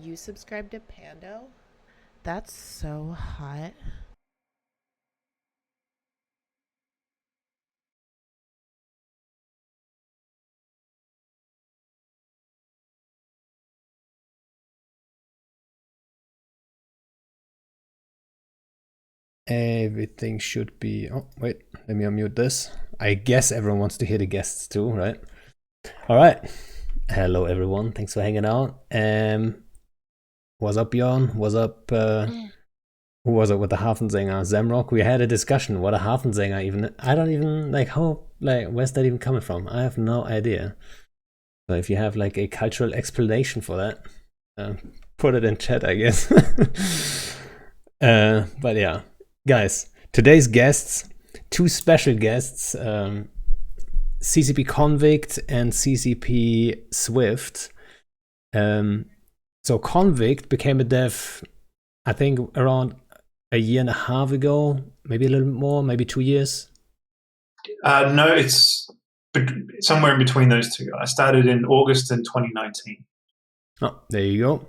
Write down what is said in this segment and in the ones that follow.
You subscribe to Pando? That's so hot. Everything should be... Oh, wait, let me unmute this. I guess everyone wants to hear the guests too, right? All right. Hello, everyone. Thanks for hanging out. What's up, Bjorn? What's up? Who was it with the Hafensänger? Zamrock? We had a discussion. What a Hafensänger even... I don't even... where's that even coming from? I have no idea. So if you have like a cultural explanation for that, put it in chat, I guess. But yeah. Guys, today's guests, two special guests, CCP Convict and CCP Swift. So Convict became a dev, I think, around a year and a half ago, maybe a little bit more, maybe 2 years. No, it's somewhere in between those two. I started in August in 2019. Oh, there you go.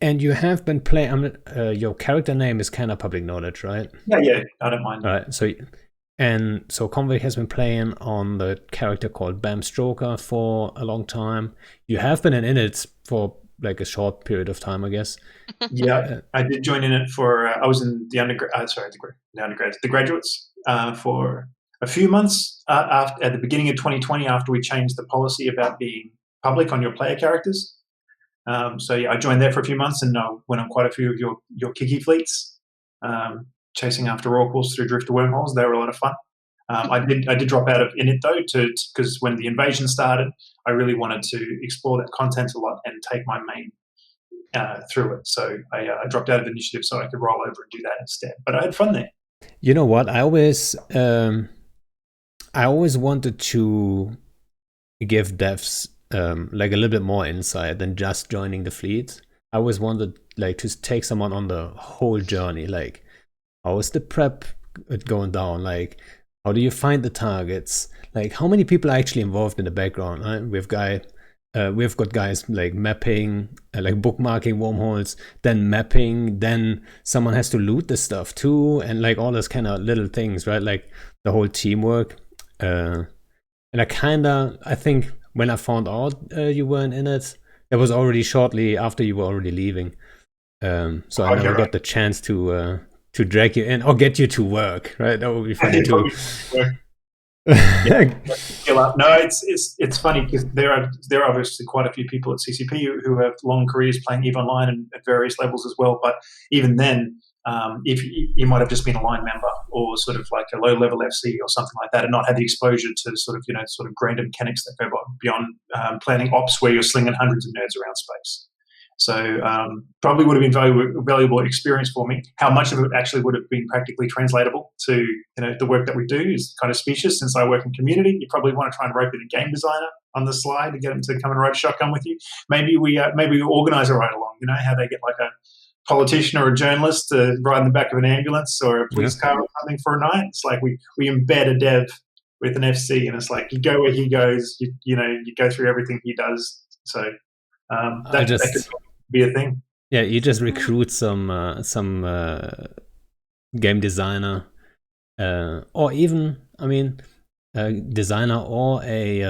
And you have been playing. Your character name is kind of public knowledge, right? Yeah, I don't mind. All right. So Convict has been playing on the character called Bam Stoker for a long time. You have been in it for like a short period of time, I guess. Yeah, I did join in it for. I was in the the graduates for a few months after at the beginning of 2020, after we changed the policy about being public on your player characters. So yeah, I joined there for a few months and went on quite a few of your Kiki fleets, chasing after oracles through drifter wormholes. They were a lot of fun. I did drop out of in it though, because when the invasion started, I really wanted to explore that content a lot and take my main through it. So I dropped out of initiative so I could roll over and do that instead. But I had fun there. You know what? I always wanted to give devs like a little bit more insight than just joining the fleet. I always wanted like to take someone on the whole journey. Like, how is the prep going down? Like, how do you find the targets? Like, how many people are actually involved in the background? Right? We've got guys like mapping, like bookmarking wormholes, then mapping, then someone has to loot the stuff too, and like all those kind of little things, right? Like the whole teamwork. And I think when I found out you weren't in it, it was already shortly after you were already leaving. So I never got the chance to drag you in or get you to work, right? That would be funny too. No, it's funny because there are obviously quite a few people at CCP who have long careers playing EVE Online and at various levels as well. But even then, if you might have just been a line member or sort of like a low level FC or something like that, and not had the exposure to sort of grander mechanics that go beyond planning ops where you're slinging hundreds of nerds around space. So probably would have been valuable experience for me. How much of it actually would have been practically translatable to the work that we do is kind of specious. Since I work in community, you probably want to try and rope in a game designer on the slide to get them to come and ride shotgun with you. Maybe we organise a ride along. How they get like a politician or a journalist to ride in the back of an ambulance or a police car or something for a night. It's like we embed a dev with an FC, and it's like you go where he goes. You go through everything he does. So that could be a thing. Yeah, you just recruit some game designer, or even a designer or a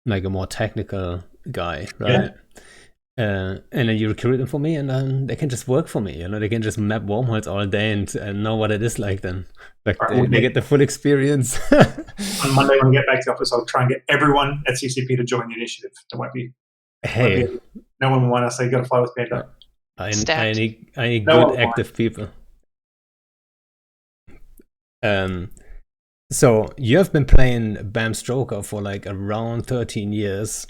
like a more technical guy, right? And then you recruit them for me, and then they can just work for me. They can just map wormholes all day and know what it is like. Then, like they get the full experience. On Monday when we get back to the office, I'll try and get everyone at CCP to join the initiative. There won't be. No one will want to say you got to fly with Panda. I need good active people. So you have been playing Bam Stoker for like around 13 years.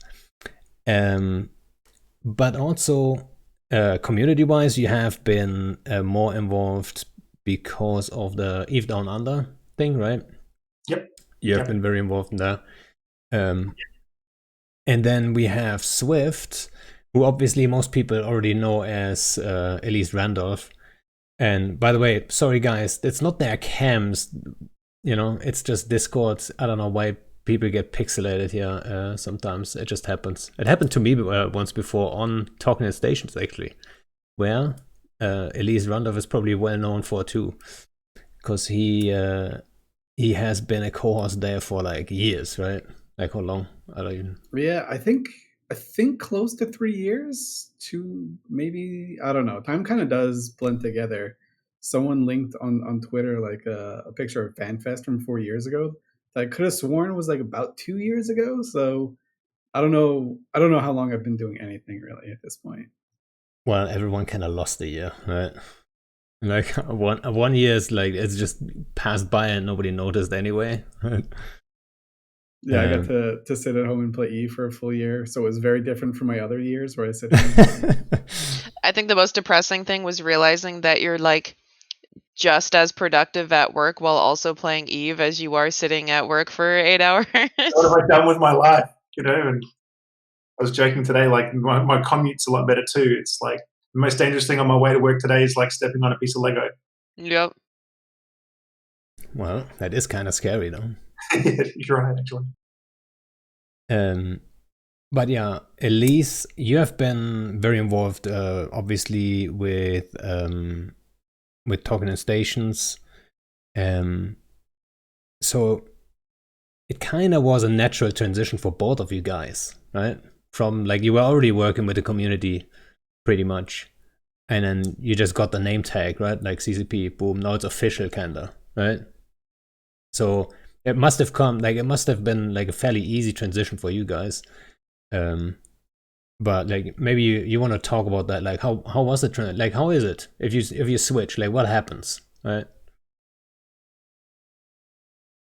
But also community-wise, you have been more involved because of the EVE Down Under thing, right? Yep. You have been very involved in that. And then we have Swift, who obviously most people already know as Elise Randolph. And by the way, sorry guys, it's not their cams, it's just Discord. I don't know why people get pixelated here sometimes. It just happens. It happened to me once before on Talking at Stations, actually, where Elise Randolph is probably well known for too, because he has been a co-host there for like years, right? Like how long? I don't even. Yeah, I think close to 3 years to maybe, I don't know. Time kind of does blend together. Someone linked on Twitter like a picture of FanFest from 4 years ago that I could have sworn was like about 2 years ago. So I don't know how long I've been doing anything really at this point. Well, everyone kind of lost a year, right? Like one year is like it's just passed by and nobody noticed anyway. Right? Yeah, I got to sit at home and play Eve for a full year, so it was very different from my other years where I sit home. I think the most depressing thing was realizing that you're like just as productive at work while also playing Eve as you are sitting at work for 8 hours. What have I done with my life? And I was joking today, like my commute's a lot better too. It's like the most dangerous thing on my way to work today is like stepping on a piece of Lego. Yep. Well, that is kind of scary though. You're right, actually. But yeah, Elise, you have been very involved, obviously, with Talking in Stations. So it kind of was a natural transition for both of you guys, right? From like you were already working with the community pretty much, and then you just got the name tag, right? Like CCP, boom, now it's official, kinda, right? So it must have been like a fairly easy transition for you guys. But like maybe you want to talk about that, like how was it, like how is it if you switch, like what happens, right?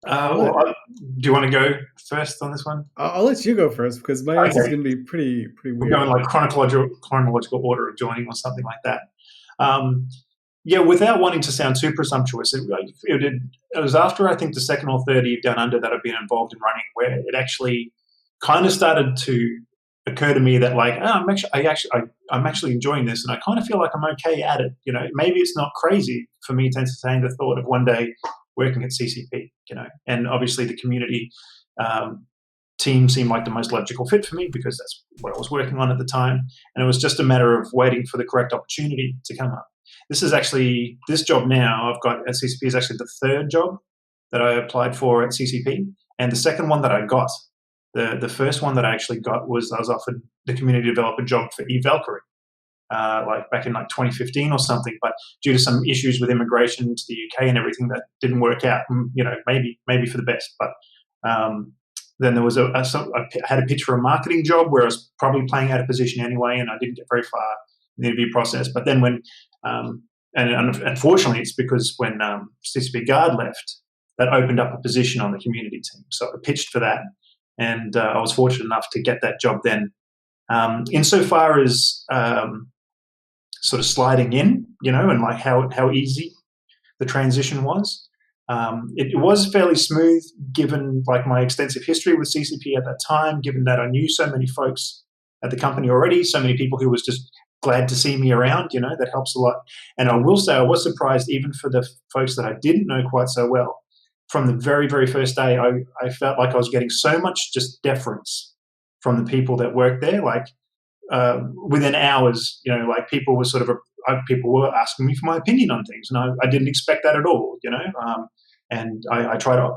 Do you want to go first on this one? I'll let you go first because my answer is going to be pretty weird. We're going like chronological order of joining or something like that. Yeah, without wanting to sound too presumptuous, it was after I think the second or third Eve Down Under that I've been involved in running where it actually kind of started to occur to me that like I'm actually enjoying this and I kind of feel like I'm okay at it. Maybe it's not crazy for me to entertain the thought of one day working at CCP. And obviously the community team seemed like the most logical fit for me because that's what I was working on at the time, and it was just a matter of waiting for the correct opportunity to come up. This job now I've got at CCP is actually the third job that I applied for at CCP, and the second one that I got. The first one that I actually got was I was offered the community developer job for eValkyrie, like back in like 2015 or something. But due to some issues with immigration to the UK and everything, that didn't work out. Maybe for the best. But then there was I had a pitch for a marketing job where I was probably playing out of position anyway, and I didn't get very far in the interview process. But then when and unfortunately, it's because when CCP Guard left, that opened up a position on the community team. So I pitched for that. And I was fortunate enough to get that job then. Insofar as sort of sliding in, and like how easy the transition was, it was fairly smooth given like my extensive history with CCP at that time, given that I knew so many folks at the company already, so many people who was just glad to see me around, that helps a lot. And I will say I was surprised even for the folks that I didn't know quite so well. From the very, very first day, I felt like I was getting so much just deference from the people that worked there. Like within hours, like people were people were asking me for my opinion on things, and I didn't expect that at all, And I try to,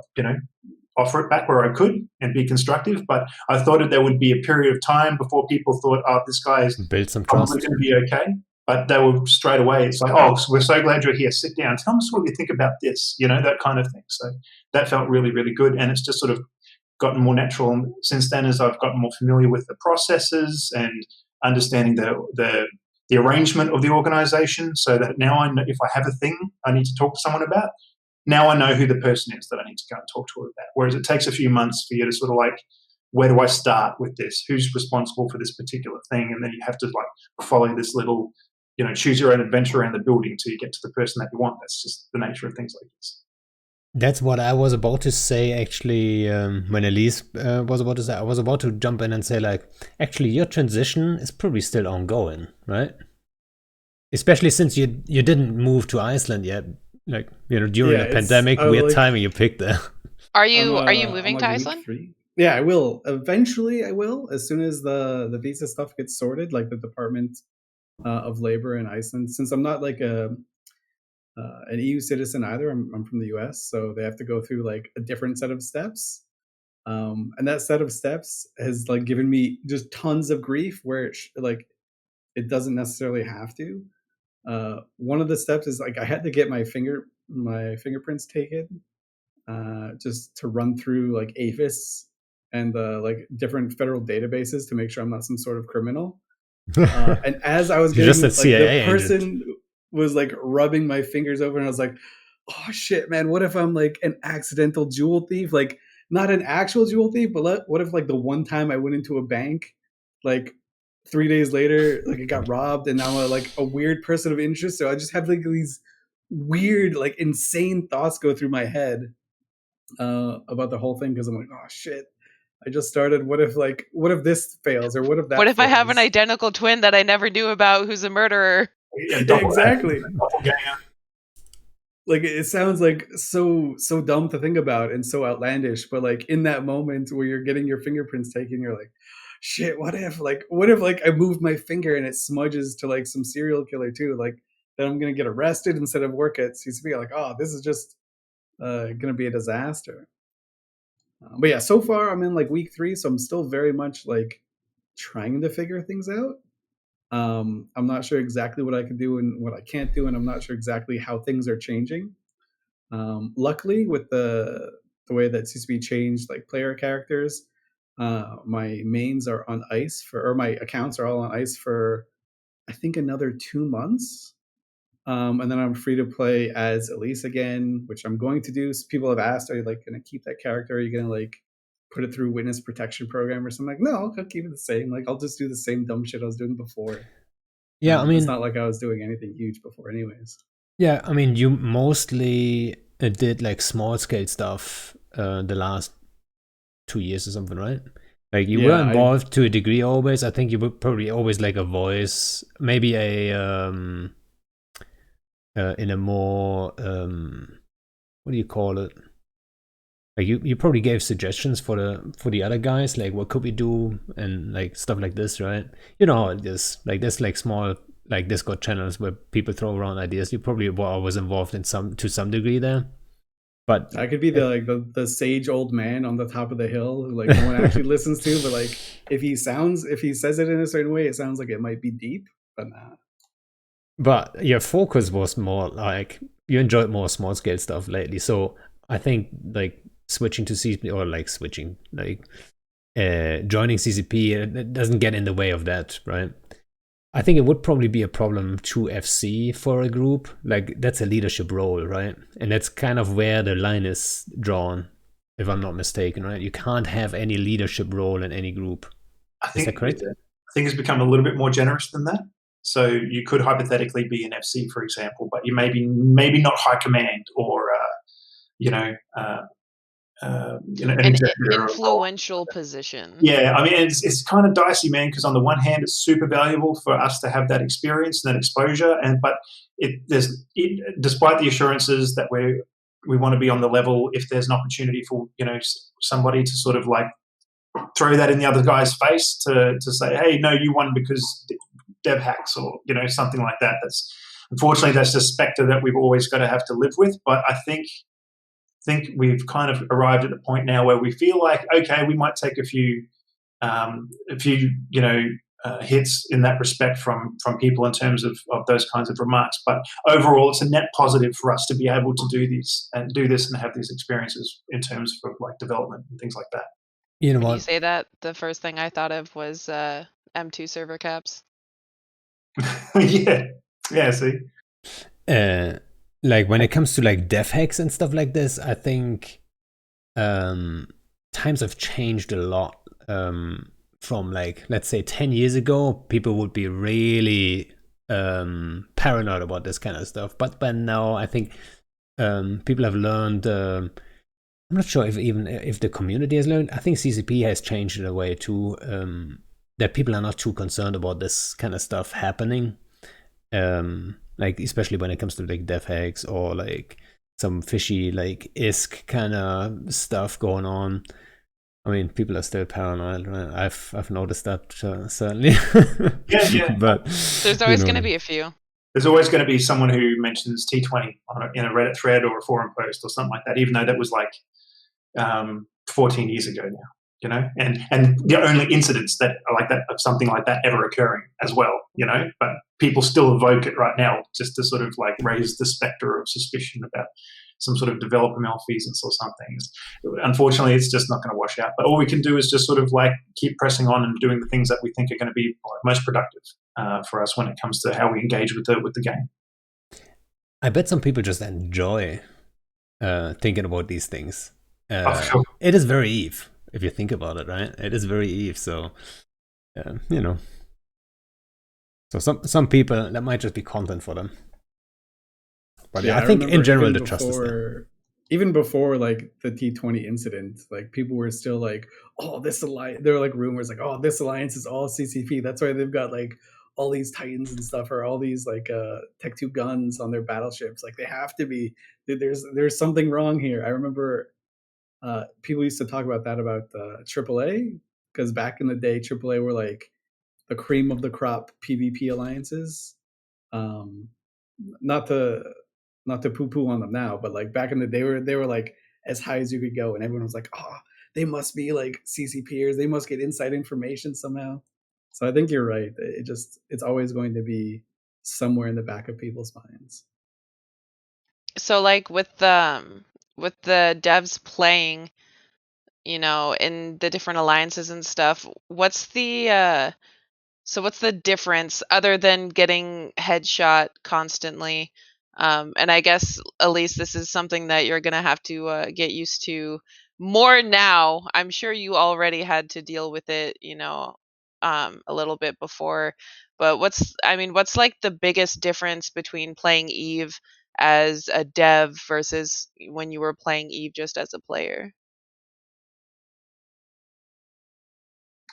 offer it back where I could and be constructive. But I thought that there would be a period of time before people thought, oh, this guy is build some probably trust. going to be okay. But they were straight away. It's like, oh, we're so glad you're here. Sit down. Tell us what you think about this, that kind of thing. So that felt really, really good. And it's just sort of gotten more natural since then as I've gotten more familiar with the processes and understanding the arrangement of the organization, so that now I know if I have a thing I need to talk to someone about, now I know who the person is that I need to go and talk to about. Whereas it takes a few months for you to sort of like, where do I start with this? Who's responsible for this particular thing? And then you have to like follow this little, choose your own adventure around the building until you get to the person that you want. That's just the nature of things like this. That's what I was about to say, actually, when Elise was about to say. I was about to jump in and say, like, actually, your transition is probably still ongoing, right? Especially since you didn't move to Iceland yet. Like, during the pandemic, weird timing you picked there. Are you I'm moving like to week Iceland? 3. Yeah, I will. Eventually, I will. As soon as the visa stuff gets sorted, like the Department of Labor in Iceland. Since I'm not like an EU citizen either, I'm from the US, so they have to go through like a different set of steps. And that set of steps has like given me just tons of grief where like it doesn't necessarily have to. One of the steps is like I had to get my fingerprints taken just to run through like APHIS and like different federal databases to make sure I'm not some sort of criminal. And as I was You're getting just a like the CIA person was like rubbing my fingers over, and I was like, "Oh shit, man! What if I'm like an accidental jewel thief? Like not an actual jewel thief, but what if like the one time I went into a bank, like 3 days later, like it got robbed, and now I'm like a weird person of interest. So I just have like these weird, like insane thoughts go through my head about the whole thing because I'm like, oh shit, I just started. What if this fails, or what if that? What if I have an fails? identical twin that I never knew about who's a murderer? Yeah, Yeah, exactly. doppelganger. Like it sounds like so dumb to think about and so outlandish, but like in that moment where you're getting your fingerprints taken, you're like, shit, what if like I moved my finger and it smudges to like some serial killer too? Like then I'm gonna get arrested instead of work at CCP. Like, oh, this is just gonna be a disaster. But yeah, so far I'm in like week 3, so I'm still very much like trying to figure things out. I'm not sure exactly what I can do and what I can't do, and I'm not sure exactly how things are changing. Luckily, with the way that CCP changed like player characters, my mains are on ice or my accounts are all on ice for I think another 2 months, and then I'm free to play as Elise again, which I'm going to do. So people have asked, "Are you like going to keep that character? Are you going to like put it through witness protection program or something?" Like, no, I'll keep it the same. Like, I'll just do the same dumb shit I was doing before. Yeah, I mean, it's not like I was doing anything huge before, anyways. Yeah, I mean, you mostly did like small scale stuff the last 2 years or something, right? Like you were Yeah, involved to a degree always. I think you were probably always like a voice, maybe a in a more what do you call it? Like you probably gave suggestions for the other guys, like what could we do and like stuff like this, right? You know how it is. Like there's like small like Discord channels where people throw around ideas. You probably were always involved in some degree there. But I could be the sage old man on the top of the hill who like no one actually listens to, but like if he says it in a certain way, it sounds like it might be deep, but nah. But your focus was more like you enjoyed more small scale stuff lately. So I think like switching to CCP or like switching like joining CCP it doesn't get in the way of that, right? I think it would probably be a problem to FC for a group. Like that's a leadership role, right? And that's kind of where the line is drawn, if I'm not mistaken, right? You can't have any leadership role in any group. Is that correct? I think it's become a little bit more generous than that. So you could hypothetically be an FC, for example, but you maybe not high command or an executive influential position. Yeah, I mean, it's kind of dicey, man, because on the one hand, it's super valuable for us to have that experience and that exposure, but despite the assurances that we want to be on the level, if there's an opportunity for somebody to sort of like throw that in the other guy's face to say, hey, no, you won because dev hacks or something like that. Unfortunately that's the specter that we've always got to have to live with. But I think we've kind of arrived at a point now where we feel like, okay, we might take a few hits in that respect from people in terms of those kinds of remarks. But overall, it's a net positive for us to be able to do this and have these experiences in terms of like development and things like that. You know When what? you say that, the first thing I thought of was M2 server caps. Yeah. See. Like when it comes to like dev hacks and stuff like this, I think times have changed a lot. From like let's say 10 years ago, people would be really paranoid about this kind of stuff. But by now, I think people have learned. I'm not sure if the community has learned. I think CCP has changed in a way too. That people are not too concerned about this kind of stuff happening. Like especially when it comes to like dev hacks or like some fishy like ISK kind of stuff going on. I mean, people are still paranoid, right? I've noticed that certainly. Yeah. But There's always going to be a few. There's always going to be someone who mentions T20 in a Reddit thread or a forum post or something like that, even though that was like 14 years ago now. You know, and the only incidents that are like that of something like that ever occurring as well, you know, but people still evoke it right now just to sort of like raise the specter of suspicion about some sort of developer malfeasance or something. Unfortunately, it's just not going to wash out. But all we can do is just sort of like keep pressing on and doing the things that we think are going to be most productive for us when it comes to how we engage with the game. I bet some people just enjoy thinking about these things. Sure. It is very Eve. If you think about it, right? It is very Eve, so you know. So some people, that might just be content for them. But yeah, I think in general the trust is there. Even before like the T20 incident, like people were still like, "Oh, this alliance." There were like rumors like, "Oh, this alliance is all CCP." That's why they've got like all these Titans and stuff, or all these like Tech 2 guns on their battleships. Like they have to be. There's something wrong here. I remember. People used to talk about that about AAA, because back in the day, AAA were like the cream of the crop PvP alliances. Not to poo-poo on them now, but like back in the day, they were like as high as you could go, and everyone was like, "Oh, they must be like CCPers. They must get inside information somehow." So I think you're right. It's always going to be somewhere in the back of people's minds. So like with the devs playing, you know, in the different alliances and stuff, what's the difference other than getting headshot constantly? And I guess at least this is something that you're gonna have to get used to more now. I'm sure you already had to deal with it, you know, a little bit before. But what's like the biggest difference between playing Eve as a dev versus when you were playing Eve just as a player?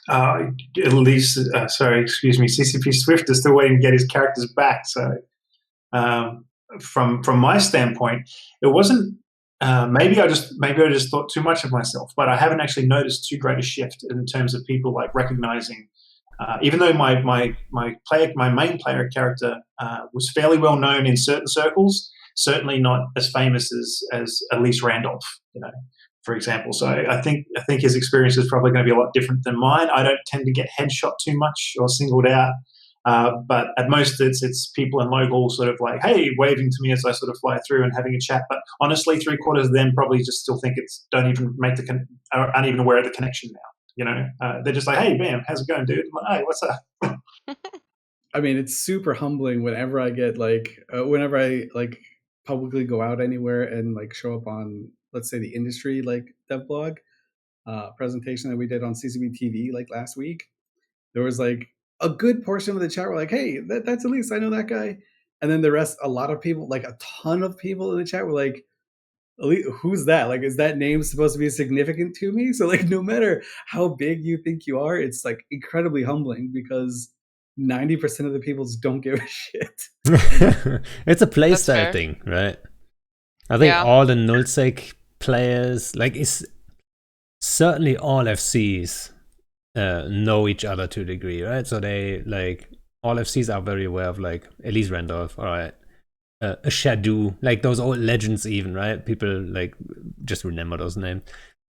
At least, excuse me, CCP Swift is still waiting to get his characters back. So, from my standpoint, it wasn't. Maybe I just thought too much of myself, but I haven't actually noticed too great a shift in terms of people like recognizing. Even though my main player character was fairly well known in certain circles, certainly not as famous as Elise Randolph, you know, for example. So I think his experience is probably going to be a lot different than mine. I don't tend to get headshot too much or singled out, but at most it's people in local sort of like, hey, waving to me as I sort of fly through and having a chat. But honestly, 3/4 of them probably just still think aren't even aware of the connection now. You know, they're just like, hey, bam, how's it going, dude? I'm like, hey, what's up? I mean, it's super humbling whenever I get whenever I like publicly go out anywhere and like show up on, let's say, the industry like dev blog presentation that we did on CCP TV like last week. There was like a good portion of the chat were like, hey, that's Elise, I know that guy. And then the rest, a lot of people, like a ton of people in the chat were like, who's that? Like, is that name supposed to be significant to me? So like, no matter how big you think you are, it's like incredibly humbling because 90% of the people just don't give a shit. It's a playstyle thing, right? I think all the nullsec players, like, it's certainly all FCs know each other to a degree, right? So they like all FCs are very aware of like Elise Randolph, all right, a Shadow, like those old legends, even, right? People like just remember those names.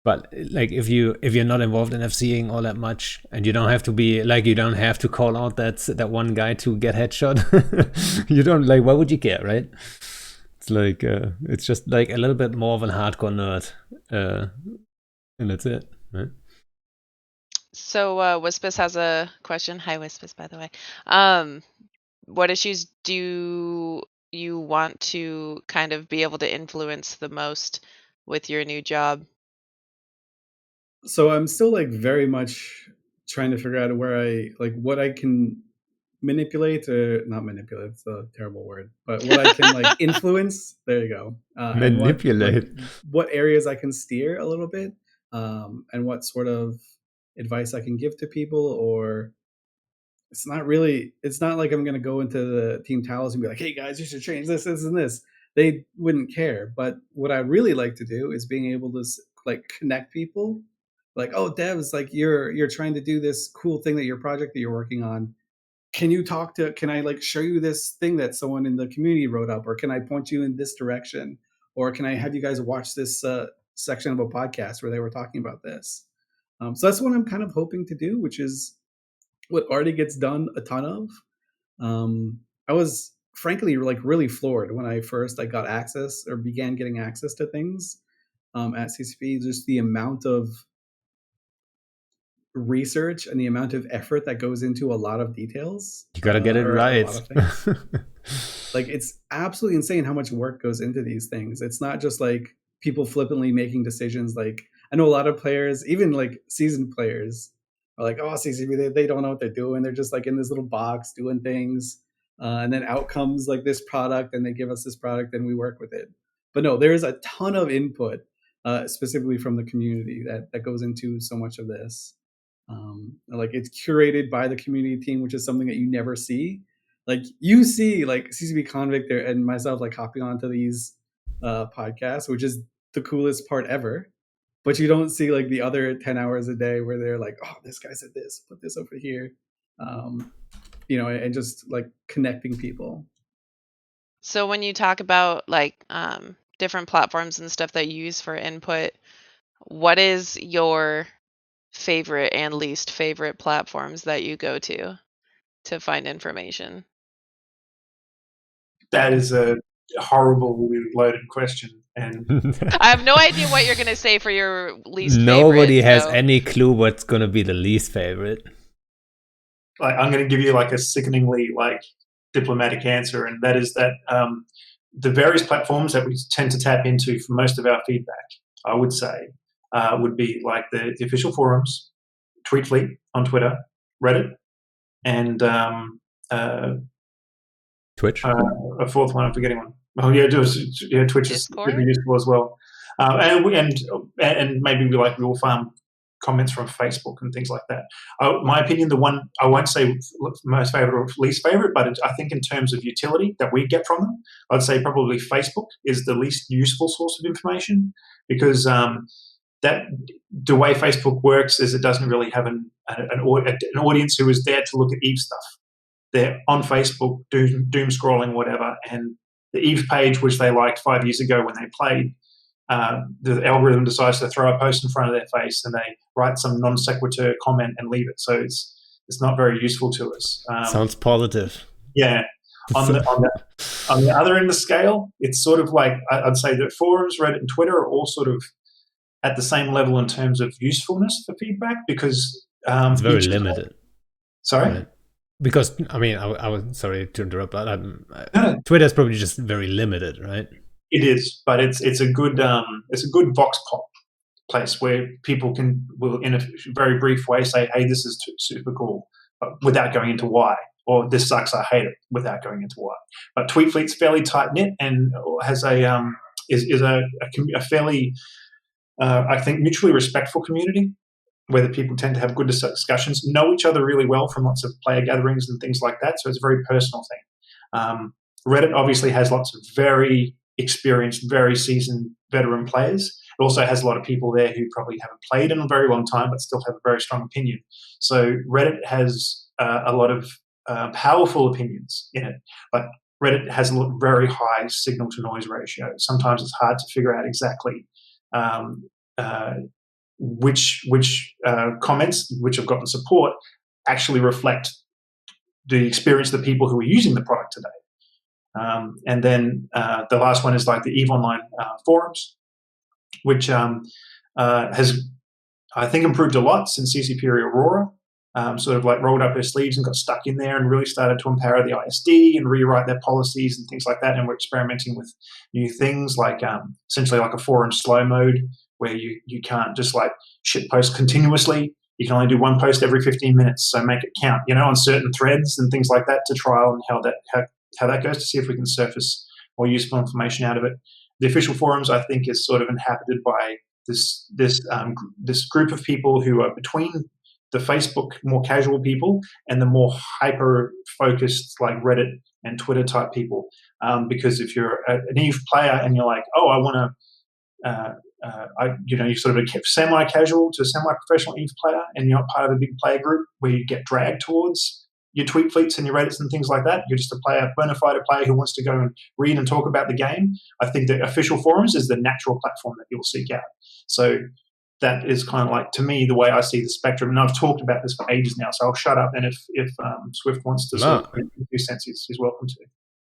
But like if you're not involved in FCing all that much, and you don't have to be like, you don't have to call out that one guy to get headshot. You don't, like, why would you care, right? It's like it's just like a little bit more of a hardcore nerd, and that's it, right? So Wispus has a question. Hi, Wispus, by the way. What issues do you want to kind of be able to influence the most with your new job? So I'm still like very much trying to figure out where I like what I can manipulate, or not manipulate, it's a terrible word, but what I can like influence. There you go. Manipulate. And what areas I can steer a little bit, and what sort of advice I can give to people. Or it's not like I'm going to go into the team towels and be like, hey guys, you should change this and this. they wouldn't care. But what I really like to do is being able to like connect people. Like, oh, devs, like you're trying to do this cool thing that your project that you're working on. Can I like show you this thing that someone in the community wrote up, or can I point you in this direction, or can I have you guys watch this section of a podcast where they were talking about this? So that's what I'm kind of hoping to do, which is what already gets done a ton of. I was frankly like really floored when I first got access or began getting access to things at CCP. Just the amount of research and the amount of effort that goes into a lot of details. You gotta get it right. A lot of things. Like, it's absolutely insane how much work goes into these things. It's not just like people flippantly making decisions. Like, I know a lot of players, even like seasoned players, are like, oh, CCP, they don't know what they're doing. They're just like in this little box doing things. And then out comes like this product, and they give us this product and we work with it. But no, there is a ton of input, specifically from the community that goes into so much of this. Like, it's curated by the community team, which is something that you never see. Like, you see like CCP Convict there and myself like hopping onto these podcasts, which is the coolest part ever. But you don't see like the other 10 hours a day where they're like, oh, this guy said this, put this over here. And just like connecting people. So when you talk about like different platforms and stuff that you use for input, what is your favorite and least favorite platforms that you go to find information? That is a horribly loaded question. And I have no idea what you're going to say for your least favorite. Nobody has any clue what's going to be the least favorite. Like, I'm going to give you like a sickeningly like diplomatic answer, and that is that the various platforms that we tend to tap into for most of our feedback, I would say, would be like the official forums, Tweetfleet on Twitter, Reddit, and Twitch. A fourth one, I'm forgetting one. Oh yeah, Twitch Discord? is really useful as well. And maybe we will farm comments from Facebook and things like that. My opinion, the one I won't say most favorite or least favorite, but I think in terms of utility that we get from them, I'd say probably Facebook is the least useful source of information, because that the way Facebook works is it doesn't really have an audience who is there to look at Eve stuff. They're on Facebook doom scrolling, whatever, and the Eve page, which they liked 5 years ago when they played, the algorithm decides to throw a post in front of their face, and they write some non sequitur comment and leave it. So it's not very useful to us. Sounds positive. Yeah. On the other end of the scale, it's sort of like I'd say that forums, Reddit, and Twitter are all sort of at the same level in terms of usefulness for feedback, because it's very limited. Sorry. Right. Because I mean, I was sorry to interrupt, but Twitter is probably just very limited, right? It is, but it's a good vox pop place where people will in a very brief way say, "Hey, this is super cool," but without going into why, or "This sucks, I hate it," without going into why. But Tweetfleet's fairly tight knit and has is a fairly I think mutually respectful community, where the people tend to have good discussions, know each other really well from lots of player gatherings and things like that. So it's a very personal thing. Reddit obviously has lots of very experienced, very seasoned veteran players. It also has a lot of people there who probably haven't played in a very long time but still have a very strong opinion. So Reddit has a lot of powerful opinions in it, but Reddit has a very high signal-to-noise ratio. Sometimes it's hard to figure out exactly which comments which have gotten support actually reflect the experience of the people who are using the product today. And then the last one is like the EVE Online forums, which has, I think, improved a lot since CCP Aurora sort of like rolled up her sleeves and got stuck in there and really started to empower the ISD and rewrite their policies and things like that. And we're experimenting with new things like essentially like a forum slow mode, where you can't just like shit post continuously. You can only do one post every 15 minutes, so make it count, on certain threads and things like that, to trial and how that goes, to see if we can surface more useful information out of it. The official forums, I think, is sort of inhabited by this group of people who are between the Facebook more casual people and the more hyper focused like Reddit and Twitter type people. Because if you're an EVE player and you're like, oh, I want to, you're sort of a semi-casual to semi-professional EVE player, and you're not part of a big player group where you get dragged towards your tweet fleets and your Reddits and things like that. You're just a bona fide player who wants to go and read and talk about the game. I think that official forums is the natural platform that you'll seek out. So that is kind of like, to me, the way I see the spectrum. And I've talked about this for ages now, so I'll shut up. And if Swift wants to sort of put a few cents, he's welcome to.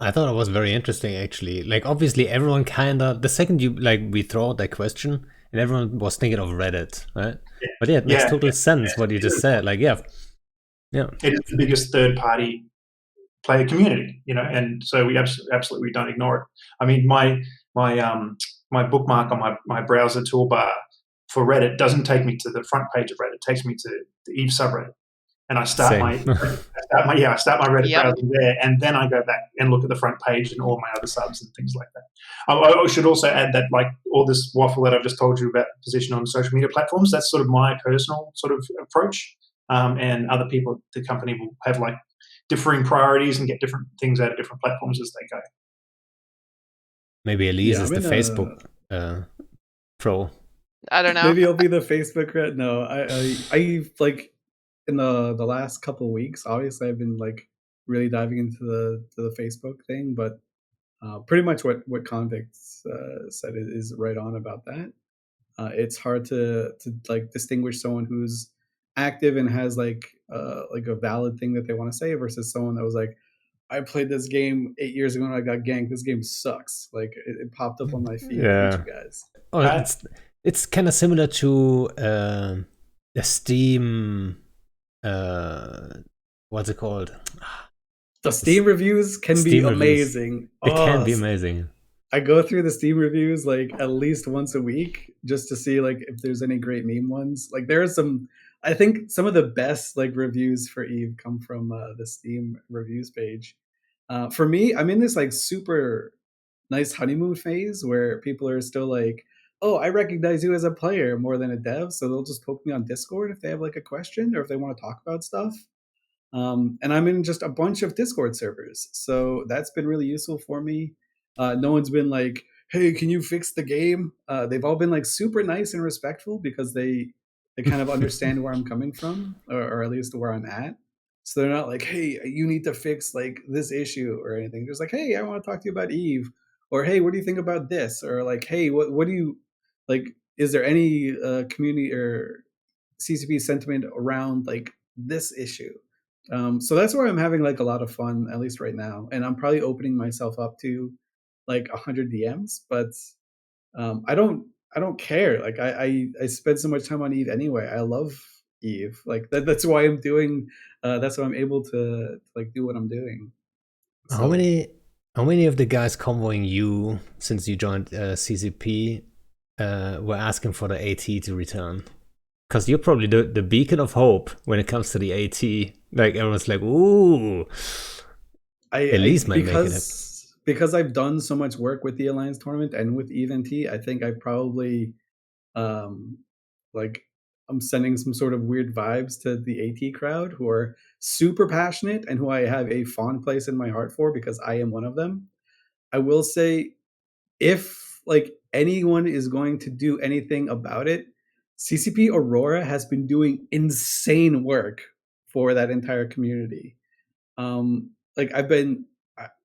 I thought it was very interesting, actually. Like, obviously, everyone the second we throw out that question, and everyone was thinking of Reddit, right? Yeah. But yeah, it makes total sense what you just said. Like, yeah. It is the biggest third-party player community, and so we absolutely don't ignore it. I mean, my bookmark on my browser toolbar for Reddit doesn't take me to the front page of Reddit. It takes me to the EVE subreddit. And I start my Reddit browser there, and then I go back and look at the front page and all my other subs and things like that. I should also add that, like, all this waffle that I've just told you about position on social media platforms, that's sort of my personal sort of approach. And other people at the company will have like differing priorities and get different things out of different platforms as they go. Maybe Elise is the Facebook pro. I don't know. Maybe I'll be the Facebook. No, I like in the last couple of weeks. Obviously, I've been like really diving into the Facebook thing, but pretty much what Convict said is right on about that. It's hard to like distinguish someone who's active and has like a valid thing that they want to say versus someone that was like, I played this game 8 years ago and I got ganked. This game sucks. Like it popped up on my feed. Yeah, you guys. Oh, it's kind of similar to the Steam. What's it called? The Steam reviews can be amazing. It can be amazing. I go through the Steam reviews like at least once a week just to see like if there's any great meme ones. Like there are some. I think some of the best like reviews for EVE come from the Steam reviews page. For me, I'm in this like super nice honeymoon phase where people are still like, oh, I recognize you as a player more than a dev. So they'll just poke me on Discord if they have like a question or if they want to talk about stuff. And I'm in just a bunch of Discord servers. So that's been really useful for me. No one's been like, hey, can you fix the game? They've all been like super nice and respectful because they kind of understand where I'm coming from, or at least where I'm at. So they're not like, hey, you need to fix like this issue or anything. Just like, hey, I want to talk to you about EVE, or hey, what do you think about this? Or like, hey, what do you like? Is there any community or CCP sentiment around like this issue? So that's where I'm having like a lot of fun, at least right now. And I'm probably opening myself up to like 100 DMs, but I don't care. Like I spend so much time on EVE anyway. I love EVE. Like that's why I'm doing. That's why I'm able to like do what I'm doing. So, how many of the guys convoying you since you joined CCP were asking for the AT to return? Because you're probably the beacon of hope when it comes to the AT. Like everyone's like, ooh. At least might make it happen. Because I've done so much work with the Alliance tournament and with EVE, I think I probably like I'm sending some sort of weird vibes to the AT crowd who are super passionate and who I have a fond place in my heart for because I am one of them. I will say, if like anyone is going to do anything about it, CCP Aurora has been doing insane work for that entire community. Like I've been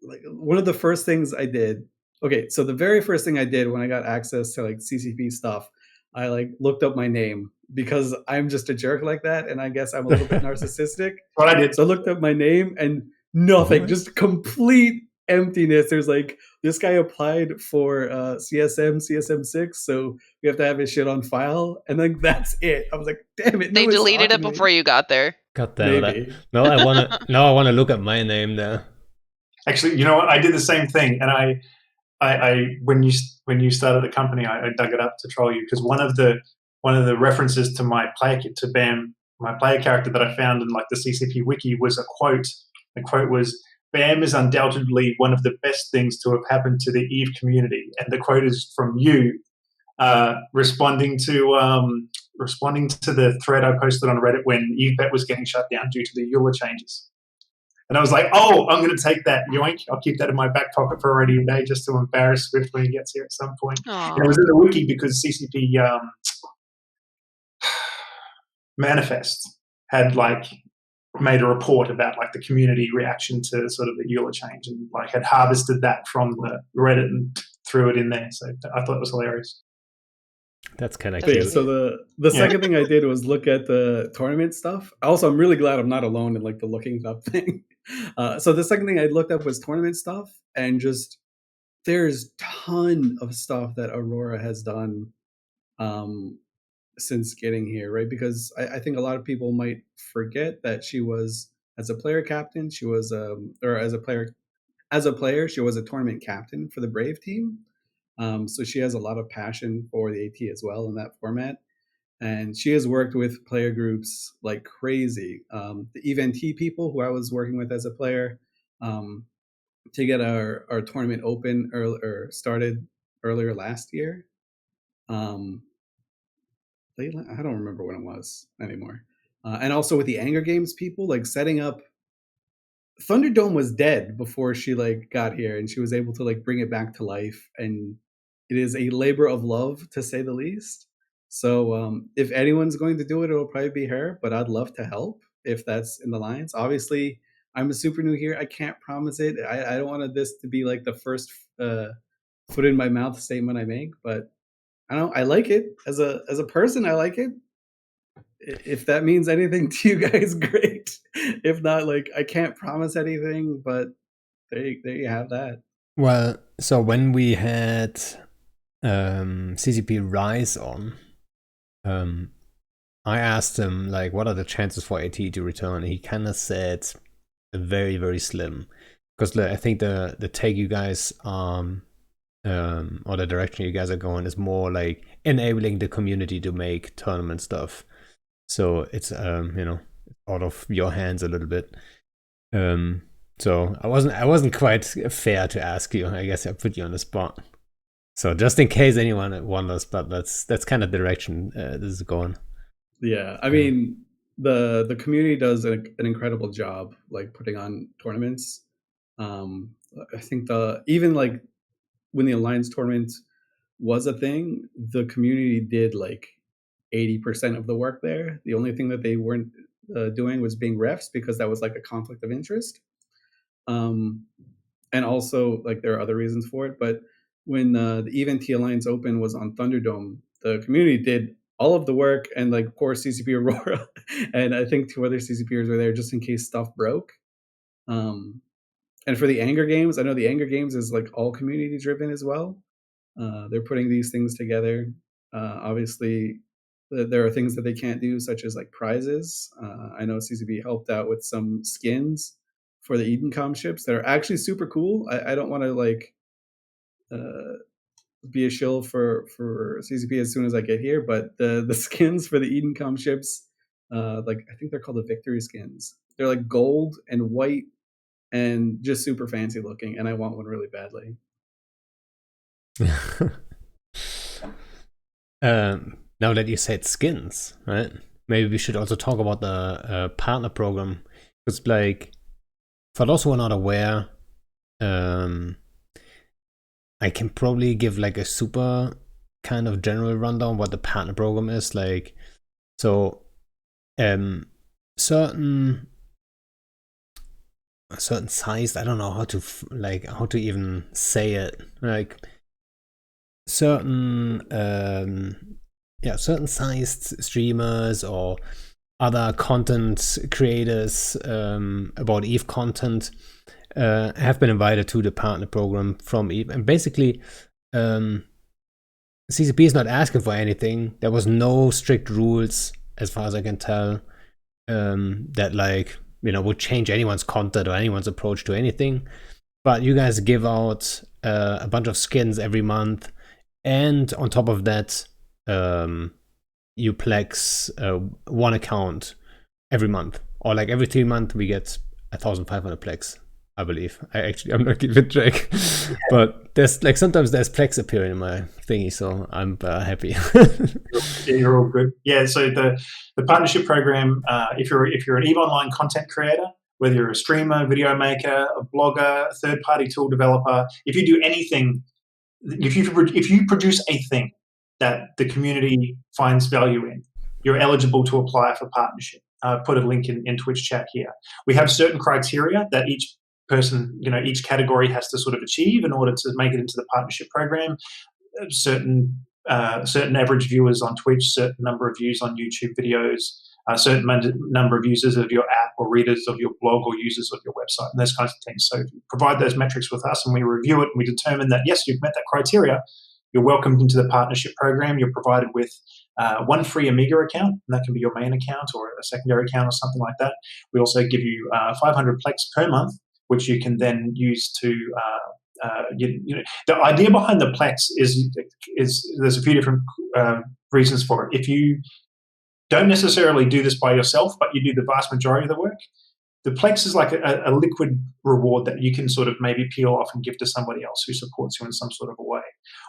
like one of the first things I did. Okay, so the very first thing I did when I got access to like CCP stuff, I like looked up my name because I'm just a jerk like that, and I guess I'm a little bit narcissistic. What I did. So I looked up my name and nothing, just complete emptiness. There's like this guy applied for CSM6, so we have to have his shit on file, and like that's it. I was like, damn it! They deleted it before you got there. God damn it! No, I wanna look at my name there. Actually, you know what? I did the same thing, and I when you started the company, I dug it up to troll you because one of the references to my player to BAM, my player character that I found in like the CCP wiki was a quote. The quote was, "BAM is undoubtedly one of the best things to have happened to the EVE community," and the quote is from you responding to responding to the thread I posted on Reddit when EVBET was getting shut down due to the EULA changes. And I was like, oh, I'm going to take that. Yoink. I'll keep that in my back pocket for a rainy day just to embarrass Swift when he gets here at some point. And it was in the wiki because CCP Manifest had like made a report about like the community reaction to sort of the EULA change and like had harvested that from the Reddit and threw it in there. So I thought it was hilarious. That's kind of Yeah, cute. so the second thing I did was look at the tournament stuff. Also, I'm really glad I'm not alone in like the looking up thing. So the second thing I looked up was tournament stuff, and just there's ton of stuff that Aurora has done since getting here, right? Because I think a lot of people might forget that she was, as a player captain, she was or as a player she was a tournament captain for the Brave team. So she has a lot of passion for the AT as well in that format. And she has worked with player groups like crazy. The Event people who I was working with as a player to get our tournament open or started earlier last year. I don't remember when it was anymore. And also with the Anger Games people, like setting up Thunderdome was dead before she like got here, and she was able to like bring it back to life. And it is a labor of love, to say the least. So if anyone's going to do it, it'll probably be her, but I'd love to help if that's in the lines. Obviously, I'm a super new here. I can't promise it. I don't want this to be like the first foot in my mouth statement I make, but I don't know. I like it as a person. I like it. If that means anything to you guys, great. If not, like I can't promise anything, but there you have that. Well, so when we had CCP Rise on, I asked him like, what are the chances for AT to return? He kind of said very, very slim, because I think the take you guys or the direction you guys are going is more like enabling the community to make tournament stuff. So it's out of your hands a little bit. So I wasn't quite fair to ask you. I guess I put you on the spot. So just in case anyone wonders, but that's kind of the direction this is going. Yeah, I mean the community does an incredible job like putting on tournaments. I think even like when the Alliance tournament was a thing, the community did like 80% of the work there. The only thing that they weren't doing was being refs, because that was like a conflict of interest. And also like there are other reasons for it. But when the Event Alliance Open was on Thunderdome, the community did all of the work, and like poor CCP Aurora and I think 2 other CCPers were there just in case stuff broke. And for the Anger Games, I know the Anger Games is like all community driven as well. They're putting these things together. Obviously, there are things that they can't do, such as like prizes. I know CCP helped out with some skins for the Edencom ships that are actually super cool. I don't want to like be a shill for CCP as soon as I get here, but the skins for the Edencom ships, like I think they're called the Victory skins. They're like gold and white and just super fancy looking, and I want one really badly. Now that you said skins, right? Maybe we should also talk about the partner program. It's like, for those who are not aware, I can probably give like a super kind of general rundown what the partner program is like. So, certain sized, I don't know how to even say it, like certain sized streamers or other content creators about EVE content have been invited to the partner program from EVE. And basically, CCP is not asking for anything. There was no strict rules, as far as I can tell, that like, would change anyone's content or anyone's approach to anything. But you guys give out a bunch of skins every month. And on top of that, you plex one account every month, or like every 3 months we get 1,500 plex. I believe. I'm not keeping track, but there's like sometimes there's Plex appearing in my thingy, so I'm happy. You're all good. Yeah. So the partnership program, if you're an EVE Online content creator, whether you're a streamer, video maker, a blogger, a third-party tool developer, if you do anything, if you produce a thing that the community finds value in, you're eligible to apply for partnership. Put a link in Twitch chat here. We have certain criteria that each person, each category has to sort of achieve in order to make it into the partnership program. Certain average viewers on Twitch, certain number of views on YouTube videos, a certain number of users of your app or readers of your blog or users of your website, and those kinds of things. So provide those metrics with us and we review it and we determine that, yes, you've met that criteria. You're welcomed into the partnership program. You're provided with one free Amiga account, and that can be your main account or a secondary account or something like that. We also give you 500 Plex per month, which you can then use to the idea behind the Plex is there's a few different reasons for it. If you don't necessarily do this by yourself, but you do the vast majority of the work, the Plex is like a liquid reward that you can sort of maybe peel off and give to somebody else who supports you in some sort of a way.